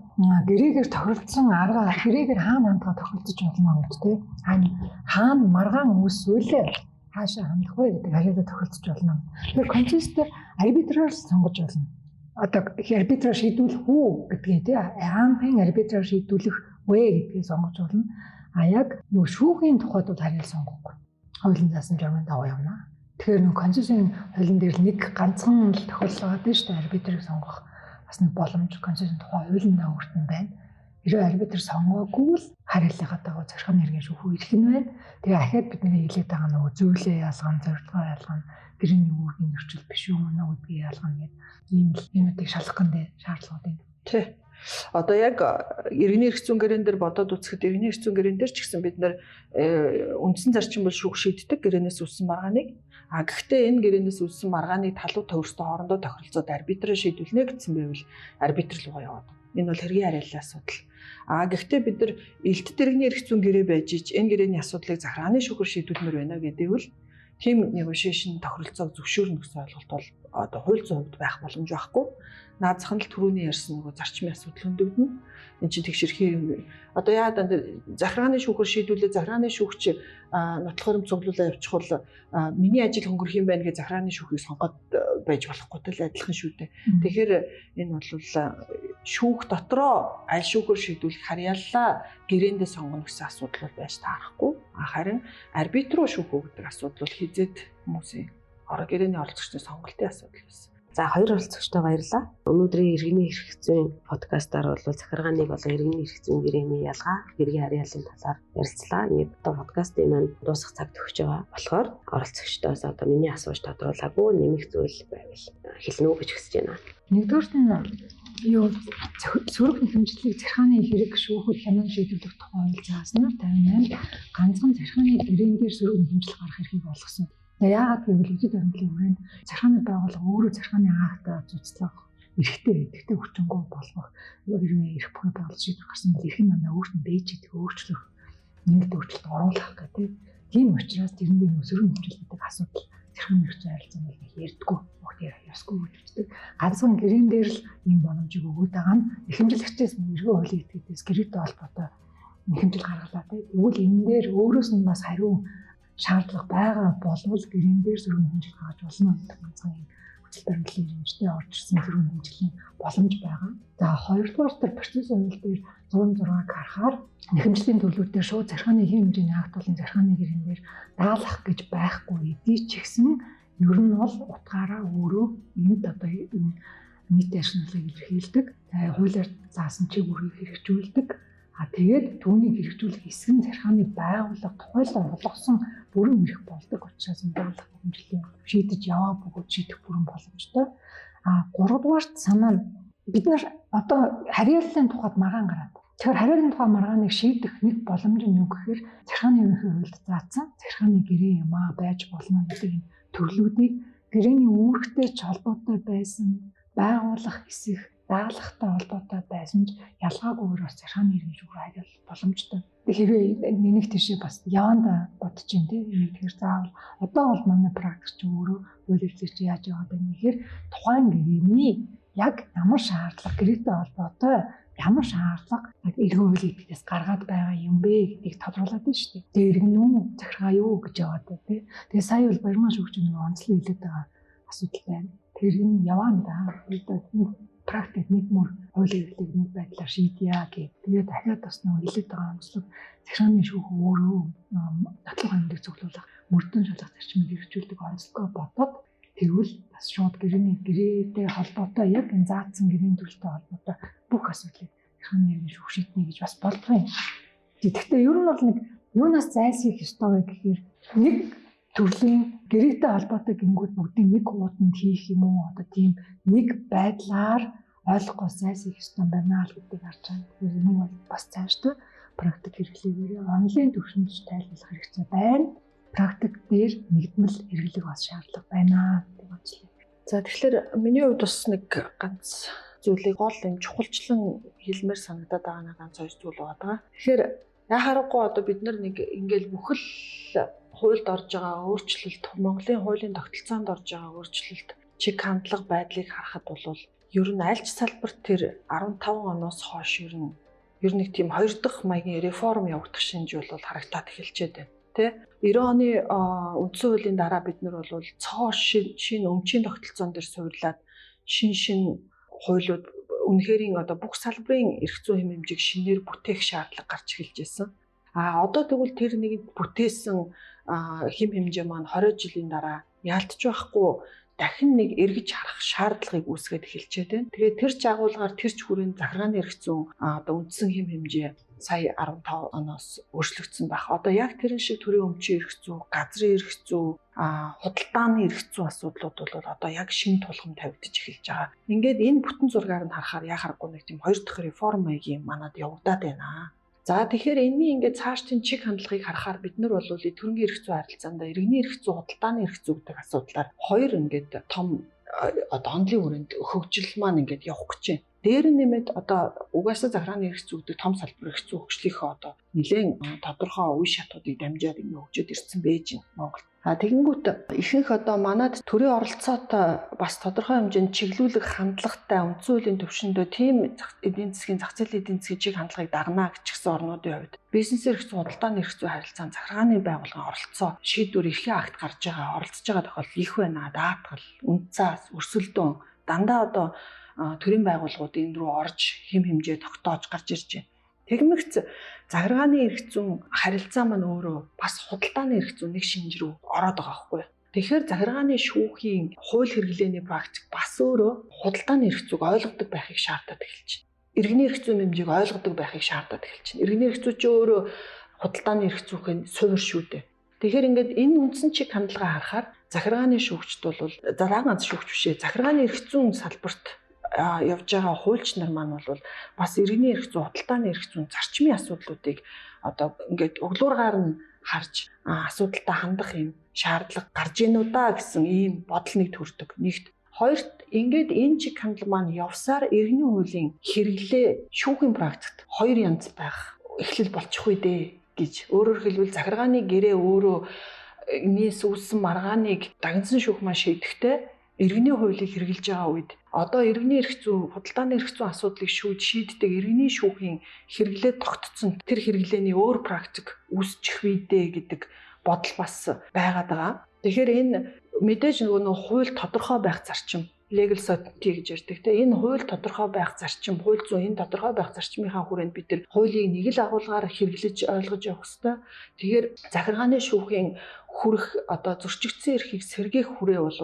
гэрээгээр тохиролцсон арга гэрээгээр хаана хандгаа тохиролцож болно гэдэг тийм хаана маргаан үүсвэл хаашаа хандах вэ гэдэг хариултаа тохиролцож болно. Тэгэхээр концессээр арбитраар сонгож болно. Одоо арбитраар шийдвэрлэх үү гэдгээ тийм хаанхын арбитраар шийдвэрлэх вэ гэдгийг сонгож болно. Яг нөгөө шүүхийн тухайд бол хариулт сонгохгүй. Хуулийн заасан журмын дагуу явна. Тэгэхээр нөгөө концессийн хуулийн дээр нэг ганцхан л тохиолдол байгаа шүү дээ. Арбитрийг сонгох бас нэг боломж концессийн тухай хуулийн дагуурт нь байна. Хэрвээ арбитр сонгоогүй л хариуллынхаа дагуу захиргааны эргийн шүүхүү ирэх нь байна. Тэгээ ахаад бидний хэлээд байгаа нөгөө зөвлөө ялгана, зорилгоо ялгана, гэрээний үүргийн нөрчил биш үү мөн үү гэдгийг ялгана гэдэг ийм л юмуудыг шалгах гэнэ шаардлагууд байна. Тий. Одоо яг иргэний эрх зүйн гэрээн дээр бодоод үзэхэд иргэний эрх зүйн гэрээн дээр ч гэсэн бид нэр үндсэн зарчим бол шүүх шийддэг гэрээнээс үүссэн маргааныг гэхдээ энэ гэрээнээс үүссэн маргааны талууд төвөрсдөө хоорондоо тохиролцоод арбитраар шийдвүүлнэ гэсэн байвал арбитр руугаа яваад Энэ бол хэргийн харьяаллын асуудал. Гэхдээ бид нар элдв дэргэний эрх зүйн гэрээ байж ич энэ гэрээний асуудлыг захиргааны шүүхэр шийдвэрмээр байна гэвэл тийм negotiation тохиролцоог зөвшөөрнө гэсэн ойлголт бол одоо хууль зүйн хувьд байх боломж байхгүй. Наадзах нь л түрүүний ярьсан нөгөө зарчмын асуудал хөндөгдөнө. Энд чинь тэгшэрхий одоо яагаад захиргааны шүүхэр шийдвүүлээ захиргааны шүүгч нотлох хором цуглуулаа явуучихвал миний ажил хөнгөрөх юм байна гэж захиргааны шүүхийг сонгоод байж болохгүй тэл адилхан шүү дээ. Тэгэхээр энэ бол шүүх дотроо аль шүүхөр шийдвүүлэх харьяаллаа гэрээндээ сонгоно гэсэн асуудал бол байж таарахгүй. Харин арбитруу шүүхөө гэдэг асуудал бол хизээд хүмүүсийн орон гэрээний оролцогчдын сонголтын асуудал байсан. За хоёр оролцогчтой баярлалаа. Өнөөдрийн иргэний эрх зүйн подкастаар бол захиргааны болон иргэний эрх зүйн гэрээний ялгаа, хэргийн харьяаллын талаар ярилцлаа. Ингээд одоо подкастын маань дуусах цаг төгсөж байгаа болохоор оролцогчдоос одоо миний асууж тодруулаагүй нэмэх зүйл байвал хэлнэ үү гэж хүсэж байна. Нэгдүгээрт нь юу сөрөг хэмжлэгийг захиргааны хэрэг шүүхэд хянан шийдвэрлэх тухай хууль заасан нь 58 ганцхан захиргааны гэрээн дээр сөрөг хэмжлэг гарах эрхийг олгосон. Яагаад гэвэл үдэд баримтлалын хүрээнд захиргааны байгууллага өөрөө захиргааны актаа цуцлах эрхтэй гэдэгтэй хүчингү болгох хэрвээ эрх бүхий байгуулалт шийдвэр гарсан бол эрх нь дандаа өөртөө бэж идэх өөрчлөх нэмэлт өөрчлөлт оруулах гэдэг. Тийм учраас тэрнээ сөрөг хэмжлэл гэдэг асуудал захиргааны эрх зүйн харилцаанд их ярьдаггүй. Бүгд ясгүй үздэг. Ганцхан гэрээн дээр л ийм боломжийг өгөөд байгаа нь эрхэмжлэгчээс эргэн хуулийн этгээдээс гэрээтэй холбоотой эрхэмжил гаргалаа. Тэгвэл энэ дээр өөрөөс нь бас хариу шаардлага байгаа болвол гэрэн дээр сөрөг хэмжил гаргаж болно гэдэг ганцхан хүчил баримтлалын хэмжээтэй орж ирсэн сөрөг хэмжлийн боломж байгаа. За хоёрдугаар төр процессын хууль дээр 106-г харахаар хэмжлийн төлөвлөлтөөр шууд захиргааны хэмжээний акт болон захиргааны гэрэн дээр даалгах гэж байхгүй эдий ч гэсэн ер нь бол утгаараа өөрөө энд одоо нийт ашиглалыг илэрхийлдэг. За хуулиар заасан чиг үүргийг хэрэгжүүлдэг. Тэгээд түүнийг хэрэгжүүлэх хэсэг нь захиргааны байгууллага тухайлан олгосон бүрэн эрх болдог учраас энэ даалгах хэмжээний шийдэж яваа бөгөөд шийдэх бүрэн боломжтой. 3-дугаарт санаа нь бид нар одоо харьяаллын тухайд маргаан гараад. Тэгэхээр харьяаллын тухай маргааныг шийдэх нэг боломж нь юу гэхээр захиргааны ерөнхий хуульд заасан захиргааны гэрээ юм байж болно гэдэг энэ төрлүүдийг гэрээний үүрэгтэй ч холбоотой байсан байгууллах хэсэг даалгахтай холбоотой байсан ч ялгаагүйгээр бас захиргааны иргэн шүүхрээ хариулах боломжтой. Тэгэхээр нэг тийшээ бас яванда бодож байна тийм. Тэгэхээр заавал одоо бол манай практикч өөрөө хууль эрхлэгч яаж яваад байна гэхээр тухайн гэрээний яг ямар шаардлага гэрээтэй холбоотой ямар шаардлага яг иргэн хуулийн этгээдээс гаргаад байгаа юм бэ гэдгийг тодруулаад байна шүү дээ. Тэгээ иргэн үү захиргаа юу гэж яваад байна тийм. Тэгээ сая бол баримаа шүүгч нэг онцлог хэлээд байгаа асуудал байна. Тэр энэ яванда практик нэг мөр хуулийн эрхлийг нэг байдлаар шийдъя гэх. Тэгээд дахиад бас нэг хэлээд байгаа онцлог захиргааны шүүх өөрөө нотлох амьдыг цуглуулах, мөрдөн шалгах зарчмыг хэрэгжүүлдэг онцлогоо бодоод тэгвэл бас шууд гэрээтэй холбоотой яг энэ заасан гэрээний төлөлтэй холбоотой бүх асуудлыг захиргааны шүүх шийднэ гэж бас болдгоо юм. Тэгэхдээ ер нь бол нэг юунаас зайлсхийх ёстой вэ гэхээр нэг төрлийн гэрээтэй холбоотой гингүүд бүгдийг нэг хууданд хийх юм уу одоо тийм нэг байдлаар ойлгохгүй зайлсхийх ёстой байна л гэдгийг харж байгаа. Тэгэхээр энэ бол бас цаашдаа практик хэрэглээгээр онлайн төвшөнд тайлбарлах хэрэгтэй байна. Практик дээр нэгдмэл хэрэглэх бас шаардлага байна гэдэг бодлоо. За тэгэхээр миний хувьд бас нэг ганц зүйлийг гол юм чухалчлан хэлмээр санагдаад байгаа нэг ганц хоёр зүйл байгаа. Тэгэхээр яхаарахгүй одоо бид нар нэг ингээл бүхэл хуульд орж байгаа өөрчлөлт, Монголын хуулийн тогтолцоонд орж байгаа өөрчлөлт, чиг хандлага байдлыг харахад бол ер нь аль ч салбарт тэр 15 оноос хойш ер нь нэг тийм хоёр дахь маягийн реформ явагдах шинж бол харагдаад эхэлчихэд байна. Тэ 90 оны үндсэн хуулийн дараа бид нар бол цоо шинэ өмчийн тогтолцоон дээр суурлаад шин хуулиуд үнэхэрийн одоо бүх салбарын эрх зүйн хэмжээг шинээр бүтээх шаардлага гарч эхэлж байсан. Одоо тэгвэл тэр нэг бүтээсэн хэм хэмжээ маань 20 жилийн дараа яалтч байхгүй дахин нэг эргэж харах шаардлагыг үүсгээд эхэлчихэд байна. Тэгээд тэр ч агуулгаар тэр ч хүрээнд захиргааны эрх зүйн одоо үндсэн хэм хэмжээ сая 15 оноос өөрчлөгдсөн байх. Одоо яг тэрэн шиг төрийн өмчийн эрх зүй, газрын эрх зүй, худалдааны эрх зүй асуудлууд бол одоо яг шинэ тулгам тавигдж эхэлж байгаа. Ингээд энэ бүтэн зургаар нь харахаар яхахгүй нэг тийм хоёр дахь реформ маягийн манад явагдаад байна. За тэгэхээр энэний ингээд цаашдын чиг хандлагыг харахаар бид нар бол төрөнгийн эрх зүй харилцаанд иргэний эрх зүй, худалдааны эрх зүй гэдэг асуудлаар хоёр ингээд том одоо онлын хүрээнд хөгжил маань ингээд явах гэж байна. Дээр нэмээд одоо угаасаа захиргааны эрх зүйдэг том салбар эрх зүй хөгжлийнхөө одоо нэлээд тодорхой үе шатуудыг дамжаад ингэ өгчөд ирсэн байж байна Монголд. Тэгэнгүүт ихэнх одоо манад төрийн оролцоотой бас тодорхой хэмжээнд чиглүүлэх хандлагатай үндсэн хуулийн төвшөндөө тийм эдийн засгийн зах зээлийн эдийн засгийн чиг хандлагыг дагнаа гिचгсэн орнуудын хувьд бизнес эрх зүй, худалдааны эрх зүй харилцаанд захиргааны байгууллагын оролцоо шийдвэр эрхийн акт гарч байгаа, оролцож байгаа тохиолдол их байна. Даатгал, үнцас, өрсөлдөөн дандаа одоо төрийн байгууллагууд энэ рүү орж хэм хэмжээ тогтоож гарч ирж байна. Тэгмэгц захиргааны эрх зүйн харилцаа маань өөрөө бас худалдааны эрх зүйн нэг шинж рүү ороод байгаа байхгүй юу? Тэгэхээр захиргааны шүүхийн хууль хэрэглээний практик бас өөрөө худалдааны эрх зүйг ойлгодог байхыг шаардаад эхэлж байна. Иргэний эрх зүйн хэмжээг ойлгодог байхыг шаардаад эхэлж байна. Иргэний эрх зүй ч өөрөө худалдааны эрх зүйн суурь шүү дээ. Тэгэхээр ингээд энэ үндсэн чиг хандлагаа харахаар захиргааны шүүгчд бол зараа ганц шүүгч бишээ. Захиргааны эрх зүйн салбарт явж байгаа хуульч нар маань бол бас иргэний эрх зүй, худалдааны эрх зүйн зарчмын асуудлуудыг одоо ингээд углуургаар нь харж асуудалтай хандах юм шаардлага гарч ийн үү да гэсэн ийм бодол нэг төрдөг. Нэгт хоёрт ингээд энэ чиг хандлага маань явсаар иргэний хуулийн хэрэглээ шүүхийн практикт хоёр янз байх эхлэл болчих үе дээ гэж. Өөрөөр хэлбэл захиргааны гэрээ өөрөө энэс үүссэн маргааныг дагнсан шүүх маань шийдэхдээ иргэний хуулийг хэрэгжилж байгаа үед одоо иргэний эрх зүй, худалдааны эрх зүйн асуудлыг шийддэг иргэний шүүхийн хэрэглээ тогтцсон тэр хэрэглээний өөр практик үүсчих үедээ гэдэг бодол бас байгаад байгаа. Тэгэхээр энэ мэдээж нөгөө хууль тодорхой байх зарчим legal certainty гэж ярьдаг те энэ хууль тодорхой байх зарчим, хууль зүйн энэ тодорхой байх зарчмынхаа хүрээнд бид нар хуулийг нэг л агуулгаар хэрэглэж ойлгож явах хэрэгтэй. Тэгэхээр захиргааны шүүхийн хүрэх одоо зөрчигдсөн эрхийг сэргээх хүрээ бол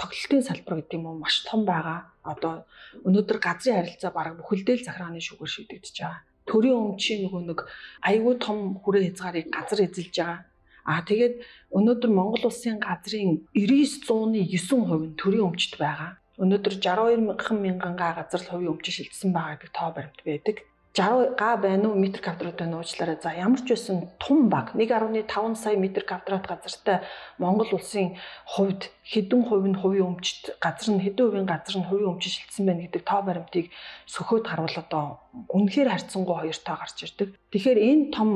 тоглолтын салбар гэдэг юм уу маш том байгаа. Одоо өнөөдөр газрын харилцаа бараг бүхэлдээ л захиргааны шүүгээр шийдэгдэж байгаа. Төрийн өмчийн нөгөө нэг аюул том хүрээ хязгаарыг газар эзэлж байгаа. Тэгээд өнөөдөр Монгол улсын газрын 99.9% нь төрийн өмчт байгаа. Өнөөдөр 62 мянган га газар л хувийн өмчөд шилжсэн байгаа гэдэг тоо баримт байдаг. 60 га байна уу метр квадраттай нууцлаараа за ямар ч байсан тун баг 1.5 сая метр квадрат газартай Монгол улсын хувьд хэдэн хувь нь хувийн өмчт газар нь хэдэн хувийн газар нь хувийн өмчөд шилжсэн байна гэдэг тоо баримтыг сөхөөд харуул одоо үнэхээр харьцангуй хоёр тоо гарч ирдэг. Тэгэхээр энэ том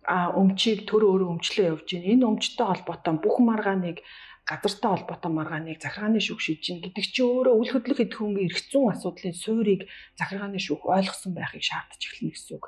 өмчийг төр өөрөө өмчлөө явж байна. Энэ өмчтэй холбоотой бүх маргааныг газартай холбоотой маргааныг захиргааны шүүх шийдэж гин гэдэг чинь өөрөө үл хөдлөх эдхүүнгийн эрх зүйн асуудлын суурийг захиргааны шүүх ойлгосон байхыг шаардаж эхэлнэ гэсэн үг.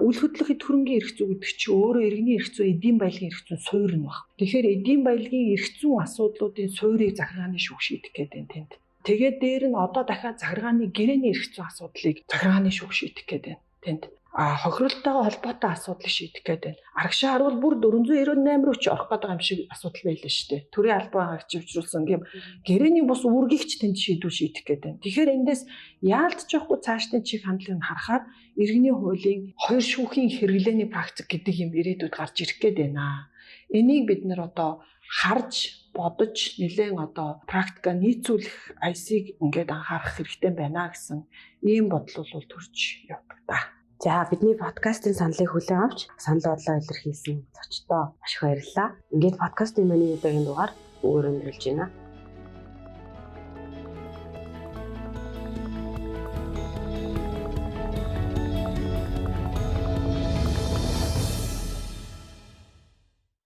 Үл хөдлөх эдхүүнгийн эрх зүй гэдэг чинь өөрөө иргэний эрх зүй, эдийн баялагын эрх зүйн суурь нь баг. Тэгэхээр эдийн баялагын эрх зүйн асуудлуудын суурийг захиргааны шүүх шийдэх гэдэг нь тэнд. Тэгээд дээр нь одоо дахиад захиргааны гэрээний эрх зүйн асуудлыг захиргааны шүүх шийдэх гэдэг нь тэнд. Хохиролтойгоо холбоотой асуудлыг шийдэх гэдэг байна. Аргашаа харуул бүр 498 руу ч орох гэдэг юм шиг асуудал байлаа шүү дээ. Төрийн албан хаагчилжуулсан гэм гэрээний бус үүргийгч тэнд шийдвэр шийдэх гэдэг байна. Тэгэхээр эндээс яалтч явахгүй цаашдын чиг хандлагыг харахаар иргэний хуулийн хоёр шүүхийн хэрэглээний практик гэдэг юм ирээдүйд гарч ирэх гээд байна. Энийг бид нэр одоо харж бодож нэлээд одоо практика нийцүүлэх аясыг ингээд анхаарах хэрэгтэй байна гэсэн ийм бодол бол төрж явдаг та. За бидний подкастын саналыг хүлээн авч санал бодлоо илэрхийлсэн зочдоо маш их баярлалаа. Ингээд подкастын миний удаагийн дугаар өөрөөр өндөрлж байна.